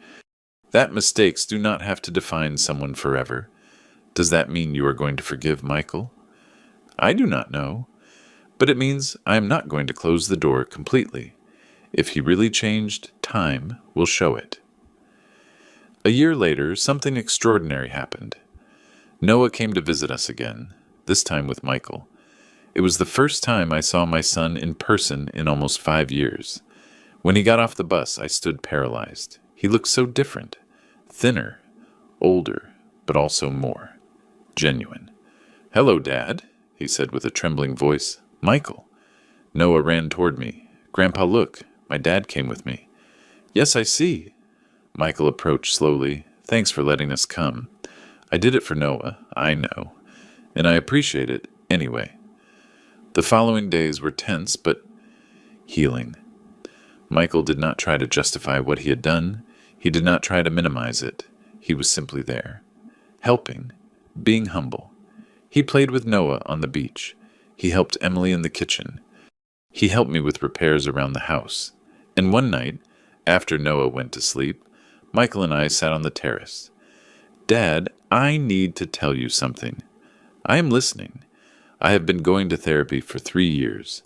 That mistakes do not have to define someone forever. Does that mean you are going to forgive Michael? I do not know. But it means I am not going to close the door completely. If he really changed, time will show it. A year later, something extraordinary happened. Noah came to visit us again, this time with Michael. It was the first time I saw my son in person in almost 5 years. When he got off the bus, I stood paralyzed. He looked so different, thinner, older, but also more genuine. "Hello, Dad," he said with a trembling voice. "Michael." Noah ran toward me. "Grandpa, look, my dad came with me." "Yes, I see." Michael approached slowly. "Thanks for letting us come. I did it for Noah, I know, and I appreciate it anyway." The following days were tense, but healing. Michael did not try to justify what he had done. He did not try to minimize it. He was simply there, helping, being humble. He played with Noah on the beach. He helped Emily in the kitchen. He helped me with repairs around the house. And one night, after Noah went to sleep, Michael and I sat on the terrace. "Dad, I need to tell you something." "I am listening." "I have been going to therapy for 3 years.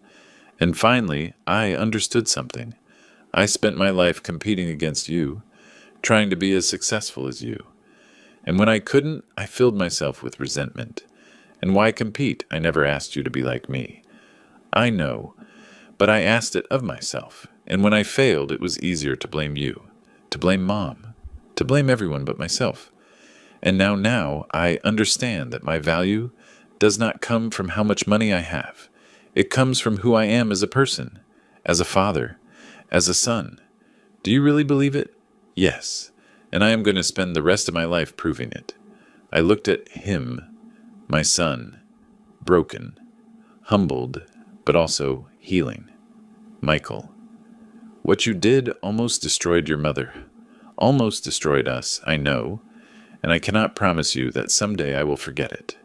And finally, I understood something. I spent my life competing against you, trying to be as successful as you. And when I couldn't, I filled myself with resentment. And why compete? I never asked you to be like me. I know, but I asked it of myself. And when I failed, it was easier to blame you, to blame Mom, to blame everyone but myself. And now I understand that my value does not come from how much money I have. It comes from who I am as a person, as a father, as a son. Do you really believe it? Yes. And I am going to spend the rest of my life proving it. I looked at him, my son, broken, humbled, but also healing. Michael, what you did almost destroyed your mother, almost destroyed us, I know, and I cannot promise you that someday I will forget it.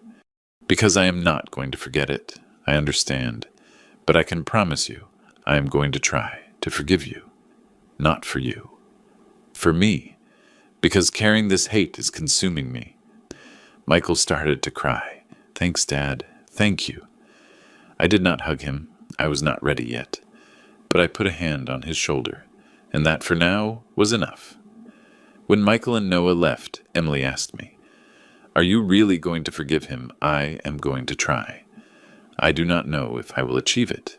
Because I am not going to forget it, I understand, but I can promise you I am going to try to forgive you, not for you, for me, because carrying this hate is consuming me. Michael started to cry. "Thanks, Dad. Thank you." I did not hug him. I was not ready yet. But I put a hand on his shoulder, and that for now was enough. When Michael and Noah left, Emily asked me, "Are you really going to forgive him?" "I am going to try. I do not know if I will achieve it,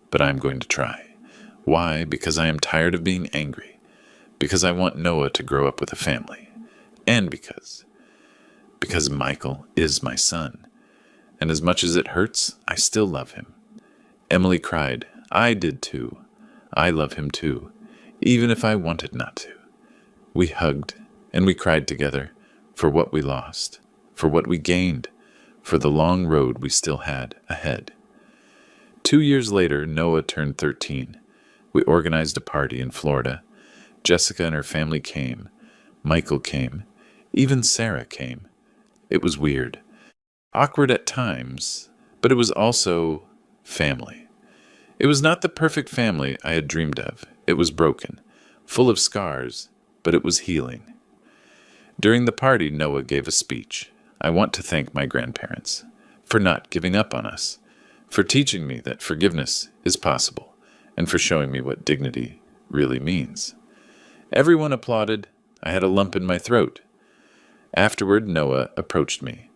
but I am going to try." Why? Because I am tired of being angry. Because I want Noah to grow up with a family. And because Michael is my son. And as much as it hurts, I still love him. Emily cried. I did too. I love him too, even if I wanted not to. We hugged and we cried together for what we lost, for what we gained, for the long road we still had ahead. 2 years later, Noah turned 13. We organized a party in Florida. Jessica and her family came. Michael came. Even Sarah came. It was weird. Awkward at times, but it was also family. It was not the perfect family I had dreamed of. It was broken, full of scars, but it was healing. During the party, Noah gave a speech. I want to thank my grandparents for not giving up on us, for teaching me that forgiveness is possible, and for showing me what dignity really means. Everyone applauded. I had a lump in my throat. Afterward, Noah approached me.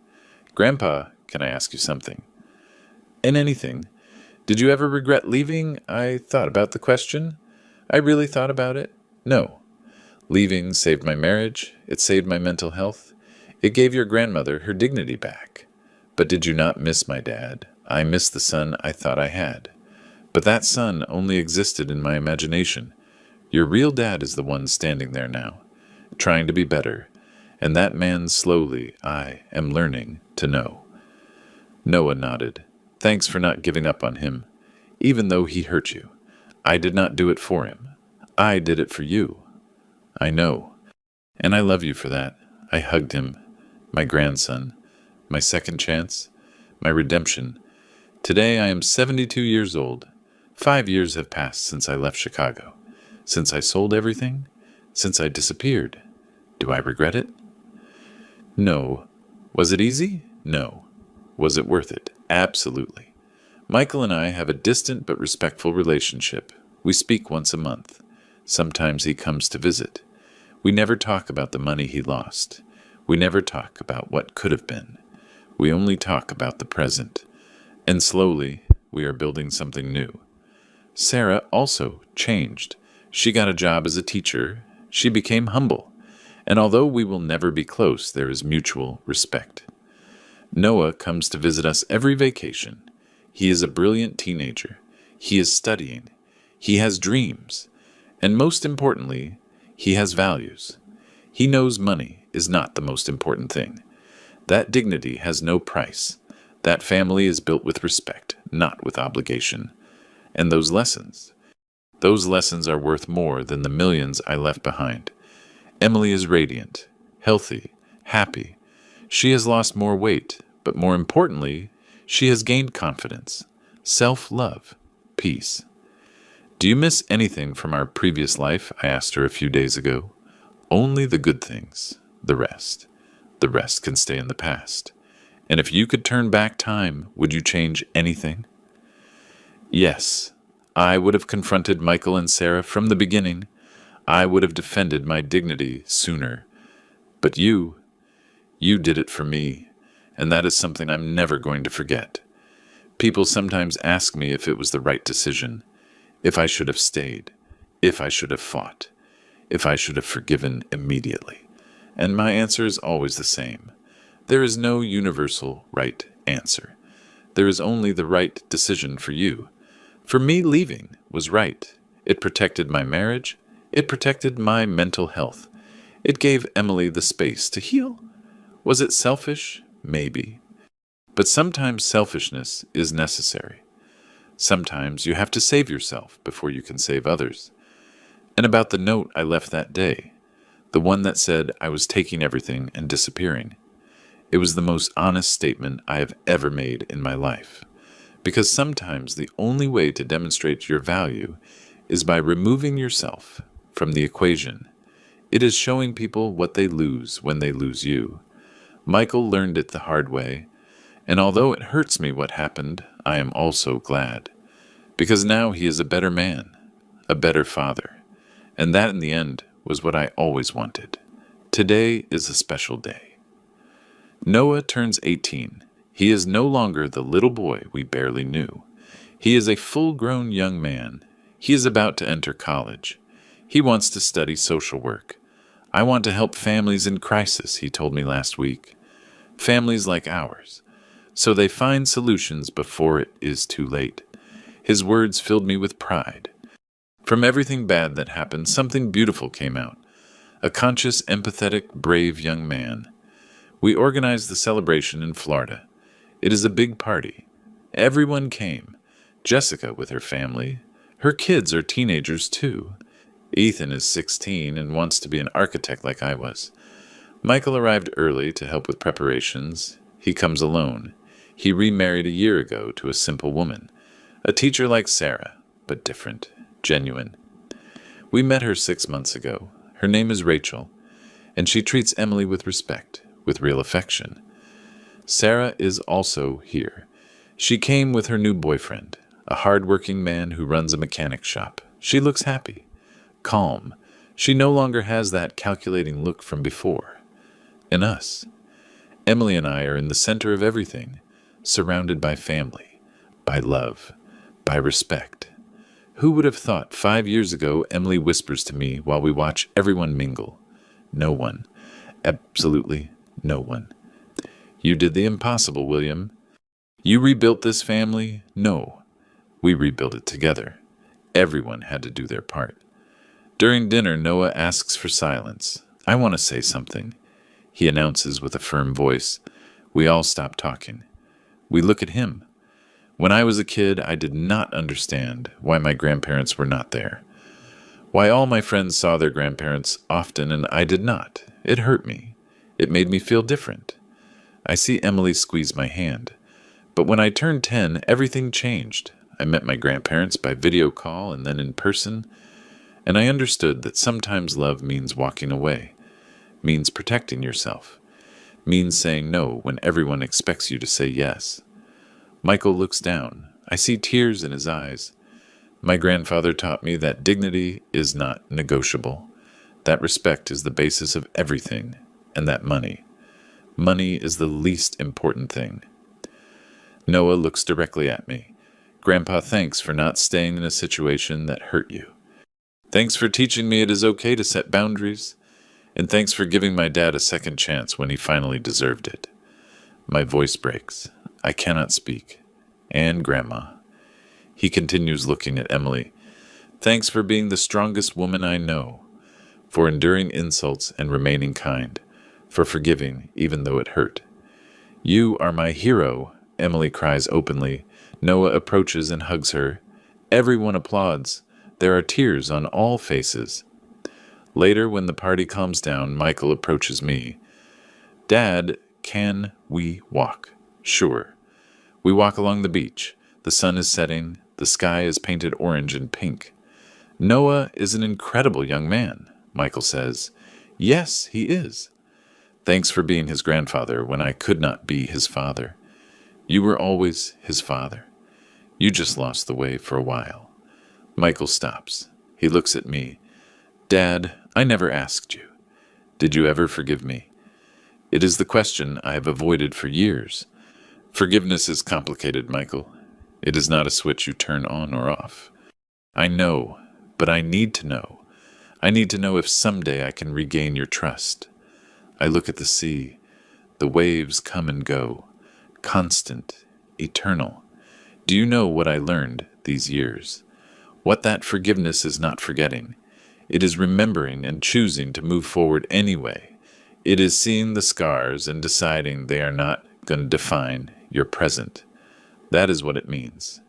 "Grandpa, can I ask you something?" "And anything. Did you ever regret leaving?" I thought about the question. I really thought about it? No. Leaving saved my marriage. It saved my mental health. It gave your grandmother her dignity back. But did you not miss my dad? I missed the son I thought I had. But that son only existed in my imagination. Your real dad is the one standing there now, trying to be better, and that man slowly I am learning to know. Noah nodded. Thanks for not giving up on him, even though he hurt you. I did not do it for him. I did it for you. I know. And I love you for that. I hugged him, my grandson, my second chance, my redemption. Today I am 72 years old. 5 years have passed since I left Chicago. Since I sold everything. Since I disappeared. Do I regret it? No. Was it easy? No. Was it worth it? Absolutely. Michael and I have a distant but respectful relationship. We speak once a month. Sometimes he comes to visit. We never talk about the money he lost. We never talk about what could have been. We only talk about the present. And slowly, we are building something new. Sarah also changed. She got a job as a teacher. She became humble. And although we will never be close, there is mutual respect. Noah comes to visit us every vacation. He is a brilliant teenager. He is studying. He has dreams. And most importantly, he has values. He knows money is not the most important thing. That dignity has no price. That family is built with respect, not with obligation. And those lessons are worth more than the millions I left behind. Emily is radiant, healthy, happy. She has lost more weight, but more importantly, she has gained confidence, self-love, peace. Do you miss anything from our previous life? I asked her a few days ago. Only the good things, the rest. The rest can stay in the past. And if you could turn back time, would you change anything? Yes, I would have confronted Michael and Sarah from the beginning. I would have defended my dignity sooner. But you did it for me, and that is something I'm never going to forget. People sometimes ask me if it was the right decision, if I should have stayed, if I should have fought, if I should have forgiven immediately. And my answer is always the same. There is no universal right answer. There is only the right decision for you. For me, leaving was right. It protected my marriage. It protected my mental health. It gave Emily the space to heal. Was it selfish? Maybe. But sometimes selfishness is necessary. Sometimes you have to save yourself before you can save others. And about the note I left that day, the one that said I was taking everything and disappearing, it was the most honest statement I have ever made in my life. Because sometimes the only way to demonstrate your value is by removing yourself from the equation. It is showing people what they lose when they lose you. Michael learned it the hard way, and although it hurts me what happened, I am also glad. Because now he is a better man, a better father, and that in the end was what I always wanted. Today is a special day. Noah turns 18. He is no longer the little boy we barely knew. He is a full-grown young man. He is about to enter college. He wants to study social work. I want to help families in crisis, he told me last week. Families like ours. So they find solutions before it is too late. His words filled me with pride. From everything bad that happened, something beautiful came out. A conscious, empathetic, brave young man. We organized the celebration in Florida. It is a big party. Everyone came. Jessica with her family. Her kids are teenagers too. Ethan is 16 and wants to be an architect like I was. Michael arrived early to help with preparations. He comes alone. He remarried a year ago to a simple woman. A teacher like Sarah, but different, genuine. We met her 6 months ago. Her name is Rachel, and she treats Emily with respect, with real affection. Sarah is also here. She came with her new boyfriend, a hard-working man who runs a mechanic shop. She looks happy, calm. She no longer has that calculating look from before. And us. Emily and I are in the center of everything, surrounded by family, by love, by respect. Who would have thought 5 years ago Emily whispers to me while we watch everyone mingle? No one. Absolutely no one. You did the impossible, William. You rebuilt this family? No. We rebuilt it together. Everyone had to do their part. During dinner, Noah asks for silence. I want to say something, he announces with a firm voice. We all stop talking. We look at him. When I was a kid, I did not understand why my grandparents were not there. Why all my friends saw their grandparents often and I did not. It hurt me. It made me feel different. I see Emily squeeze my hand. But when I turned 10, everything changed. I met my grandparents by video call and then in person, and I understood that sometimes love means walking away, means protecting yourself, means saying no when everyone expects you to say yes. Michael looks down. I see tears in his eyes. My grandfather taught me that dignity is not negotiable, that respect is the basis of everything, and that money is the least important thing. Noah looks directly at me. Grandpa, thanks for not staying in a situation that hurt you. Thanks for teaching me it is okay to set boundaries, and thanks for giving my dad a second chance when he finally deserved it. My voice breaks. I cannot speak. And Grandma. He continues looking at Emily. Thanks for being the strongest woman I know, for enduring insults and remaining kind, for forgiving even though it hurt. You are my hero, Emily cries openly. Noah approaches and hugs her. Everyone applauds. There are tears on all faces. Later, when the party calms down, Michael approaches me. Dad, can we walk? Sure. We walk along the beach. The sun is setting. The sky is painted orange and pink. Noah is an incredible young man, Michael says. Yes, he is. Thanks for being his grandfather when I could not be his father. You were always his father. You just lost the way for a while. Michael stops. He looks at me. Dad, I never asked you. Did you ever forgive me? It is the question I have avoided for years. Forgiveness is complicated, Michael. It is not a switch you turn on or off. I know, but I need to know. I need to know if someday I can regain your trust. I look at the sea. The waves come and go. Constant, eternal. Do you know what I learned these years? What that forgiveness is not forgetting. It is remembering and choosing to move forward anyway. It is seeing the scars and deciding they are not going to define your present. That is what it means.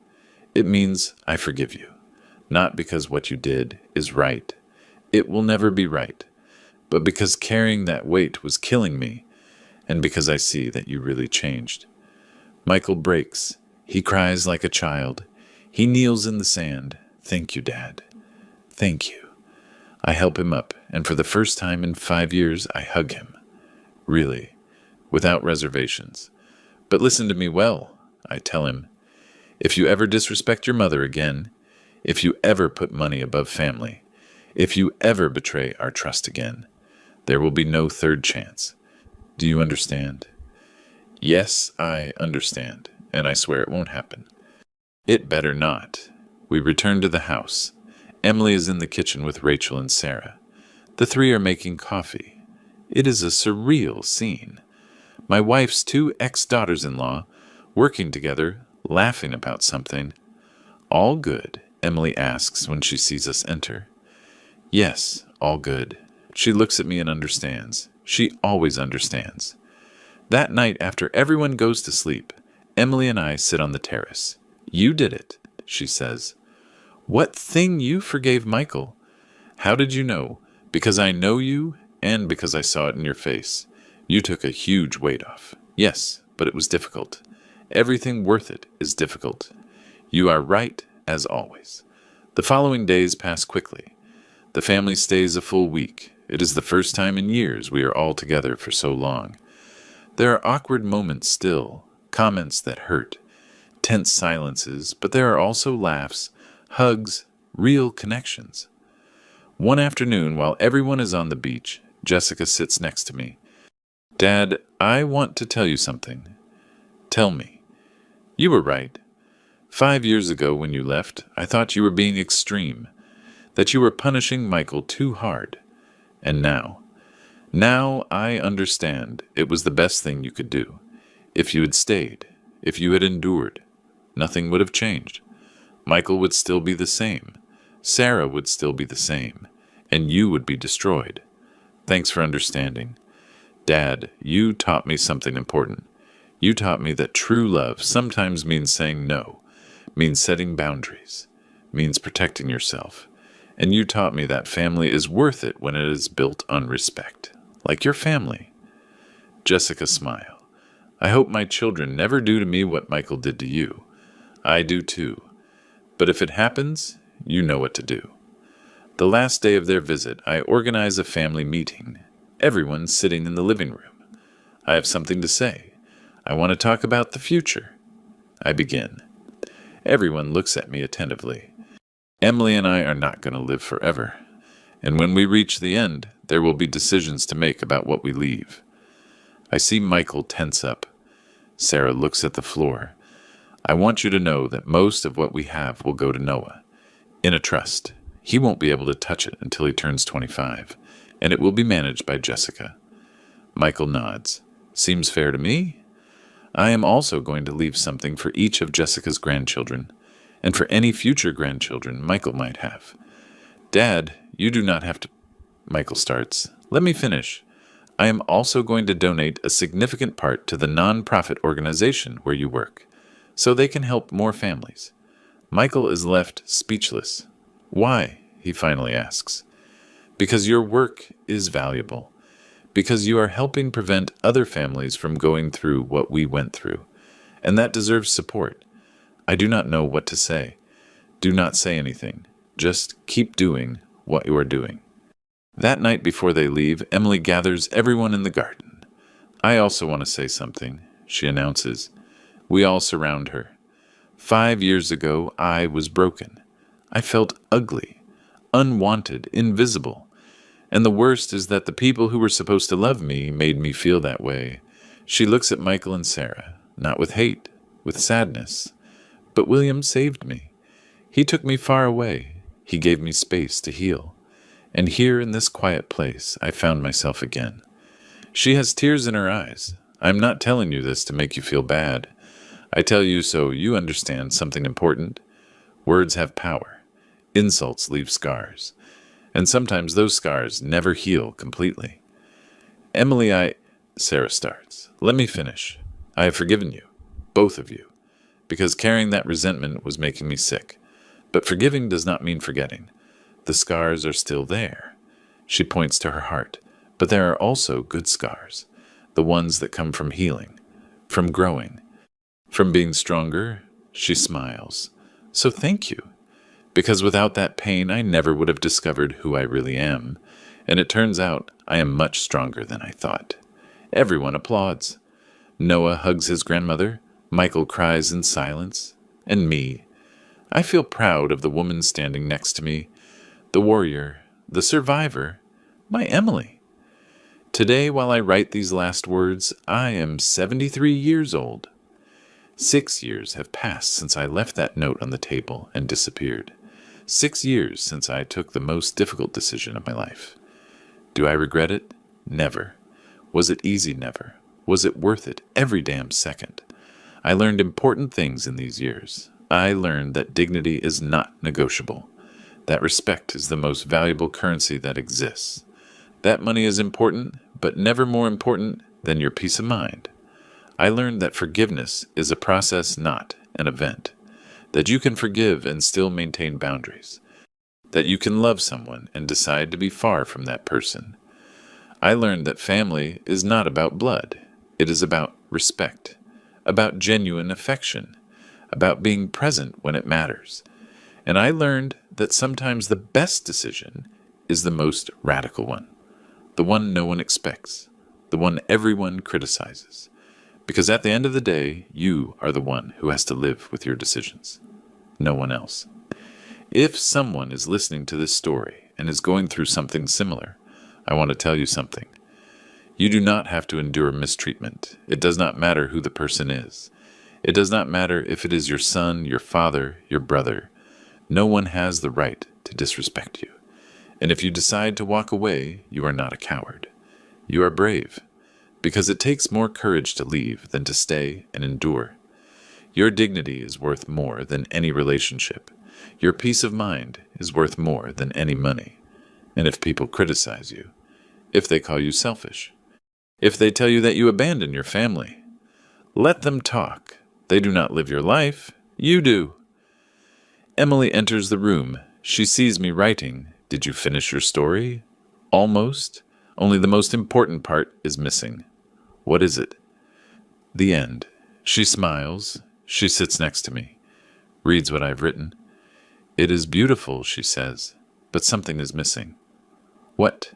It means I forgive you. Not because what you did is right. It will never be right. But because carrying that weight was killing me, and because I see that you really changed. Michael breaks. He cries like a child. He kneels in the sand. Thank you, Dad. Thank you. I help him up, and for the first time in 5 years, I hug him. Really, without reservations. But listen to me well, I tell him. If you ever disrespect your mother again, if you ever put money above family, if you ever betray our trust again, there will be no third chance. Do you understand? Yes, I understand, and I swear it won't happen. It better not. We return to the house. Emily is in the kitchen with Rachel and Sarah. The three are making coffee. It is a surreal scene. My wife's 2 ex-daughters-in-law working together, laughing about something. All good? Emily asks when she sees us enter. Yes, all good. She looks at me and understands. She always understands. That night, after everyone goes to sleep, Emily and I sit on the terrace. You did it, she says. What thing you forgave Michael? How did you know? Because I know you and because I saw it in your face. You took a huge weight off. Yes, but it was difficult. Everything worth it is difficult. You are right, as always. The following days pass quickly. The family stays a full week. It is the first time in years we are all together for so long. There are awkward moments still, comments that hurt, tense silences, but there are also laughs, hugs, real connections. One afternoon, while everyone is on the beach, Jessica sits next to me. Dad, I want to tell you something. Tell me. You were right. 5 years ago when you left, I thought you were being extreme, that you were punishing Michael too hard. And now I understand it was the best thing you could do. If you had stayed, if you had endured, nothing would have changed. Michael would still be the same. Sarah would still be the same. And you would be destroyed. Thanks for understanding. Dad, you taught me something important. You taught me that true love sometimes means saying no, means setting boundaries, means protecting yourself. And you taught me that family is worth it when it is built on respect, like your family. Jessica smiled. I hope my children never do to me what Michael did to you. I do too. But if it happens, you know what to do. The last day of their visit, I organize a family meeting. Everyone's sitting in the living room. I have something to say. I want to talk about the future. I begin. Everyone looks at me attentively. Emily and I are not going to live forever. And when we reach the end, there will be decisions to make about what we leave. I see Michael tense up. Sarah looks at the floor. I want you to know that most of what we have will go to Noah. In a trust. He won't be able to touch it until he turns 25, and it will be managed by Jessica. Michael nods. Seems fair to me. I am also going to leave something for each of Jessica's grandchildren, and for any future grandchildren Michael might have. Dad, you do not have to... Michael starts. Let me finish. I am also going to donate a significant part to the non-profit organization where you work, so they can help more families. Michael is left speechless. Why? He finally asks. Because your work is valuable. Because you are helping prevent other families from going through what we went through. And that deserves support. I do not know what to say. Do not say anything. Just keep doing what you are doing. That night before they leave, Emily gathers everyone in the garden. I also want to say something, she announces. We all surround her. 5 years ago, I was broken. I felt ugly, unwanted, invisible. And the worst is that the people who were supposed to love me made me feel that way. She looks at Michael and Sarah, not with hate, with sadness. But William saved me. He took me far away. He gave me space to heal. And here in this quiet place, I found myself again. She has tears in her eyes. I'm not telling you this to make you feel bad. I tell you so you understand something important. Words have power. Insults leave scars. And sometimes those scars never heal completely. Emily, Sarah starts. Let me finish. I have forgiven you, both of you, because carrying that resentment was making me sick. But forgiving does not mean forgetting. The scars are still there. She points to her heart. But there are also good scars, the ones that come from healing, from growing, from being stronger. She smiles. So thank you. Because without that pain, I never would have discovered who I really am. And it turns out I am much stronger than I thought. Everyone applauds. Noah hugs his grandmother. Michael cries in silence. And me. I feel proud of the woman standing next to me. The warrior. The survivor. My Emily. Today, while I write these last words, I am 73 years old. 6 years have passed since I left that note on the table and disappeared. 6 years since I took the most difficult decision of my life. Do I regret it? Never. Was it easy? Never. Was it worth it? Every damn second. I learned important things in these years. I learned that dignity is not negotiable. That respect is the most valuable currency that exists. That money is important, but never more important than your peace of mind. I learned that forgiveness is a process, not an event. That you can forgive and still maintain boundaries. That you can love someone and decide to be far from that person. I learned that family is not about blood. It is about respect, about genuine affection, about being present when it matters. And I learned that sometimes the best decision is the most radical one, the one no one expects, the one everyone criticizes. Because at the end of the day, you are the one who has to live with your decisions, no one else. If someone is listening to this story and is going through something similar, I want to tell you something. You do not have to endure mistreatment. It does not matter who the person is. It does not matter if it is your son, your father, your brother. No one has the right to disrespect you. And if you decide to walk away, you are not a coward. You are brave, because it takes more courage to leave than to stay and endure. Your dignity is worth more than any relationship. Your peace of mind is worth more than any money. And if people criticize you, if they call you selfish, if they tell you that you abandon your family, let them talk. They do not live your life. You do. Emily enters the room. She sees me writing. Did you finish your story? Almost. Only the most important part is missing. What is it? The end. She smiles. She sits next to me, reads what I've written. It is beautiful, she says, but something is missing. What?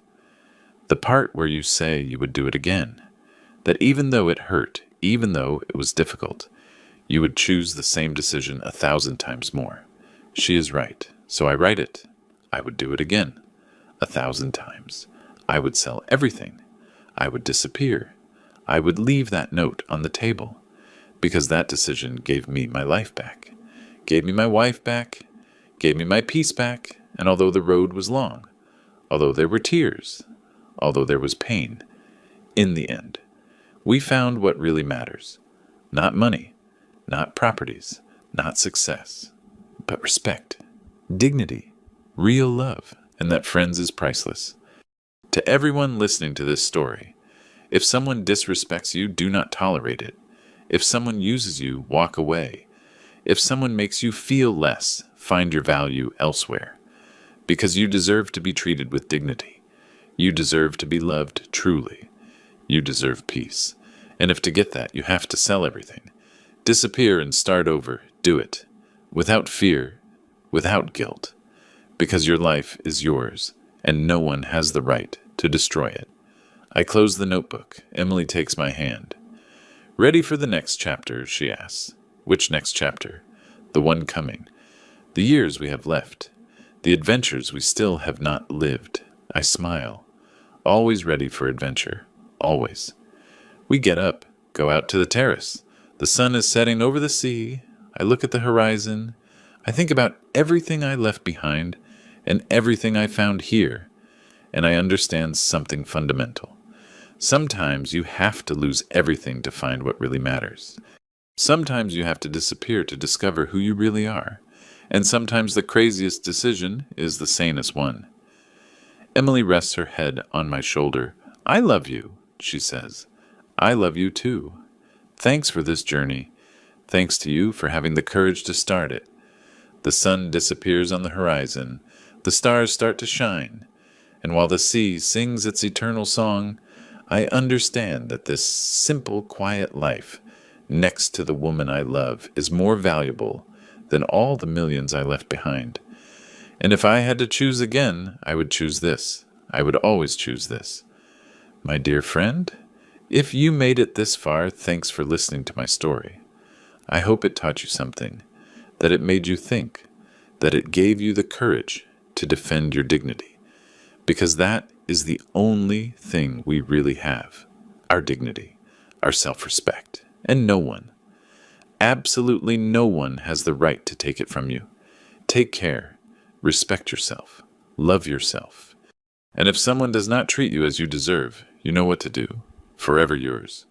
The part where you say you would do it again. That even though it hurt, even though it was difficult, you would choose the same decision 1,000 times more. She is right, so I write it. I would do it again, 1,000 times. I would sell everything. I would disappear. I would leave that note on the table, because that decision gave me my life back, gave me my wife back, gave me my peace back, and although the road was long, although there were tears, although there was pain, in the end, we found what really matters. Not money, not properties, not success, but respect, dignity, real love, and that friends is priceless. To everyone listening to this story, if someone disrespects you, do not tolerate it. If someone uses you, walk away. If someone makes you feel less, find your value elsewhere. Because you deserve to be treated with dignity. You deserve to be loved truly. You deserve peace. And if to get that, you have to sell everything, disappear and start over, do it. Without fear, without guilt. Because your life is yours, and no one has the right to destroy it. I close the notebook. Emily takes my hand. Ready for the next chapter, she asks. Which next chapter? The one coming. The years we have left. The adventures we still have not lived. I smile. Always ready for adventure. Always. We get up, go out to the terrace. The sun is setting over the sea. I look at the horizon. I think about everything I left behind and everything I found here. And I understand something fundamental. Sometimes you have to lose everything to find what really matters. Sometimes you have to disappear to discover who you really are. And sometimes the craziest decision is the sanest one. Emily rests her head on my shoulder. I love you, she says. I love you too. Thanks for this journey. Thanks to you for having the courage to start it. The sun disappears on the horizon. The stars start to shine. And while the sea sings its eternal song, I understand that this simple, quiet life, next to the woman I love, is more valuable than all the millions I left behind. And if I had to choose again, I would choose this. I would always choose this. My dear friend, if you made it this far, thanks for listening to my story. I hope it taught you something, that it made you think, that it gave you the courage to defend your dignity, because that is the only thing we really have, our dignity, our self-respect, and no one, absolutely no one has the right to take it from you. Take care, respect yourself, love yourself, and if someone does not treat you as you deserve, you know what to do. Forever yours,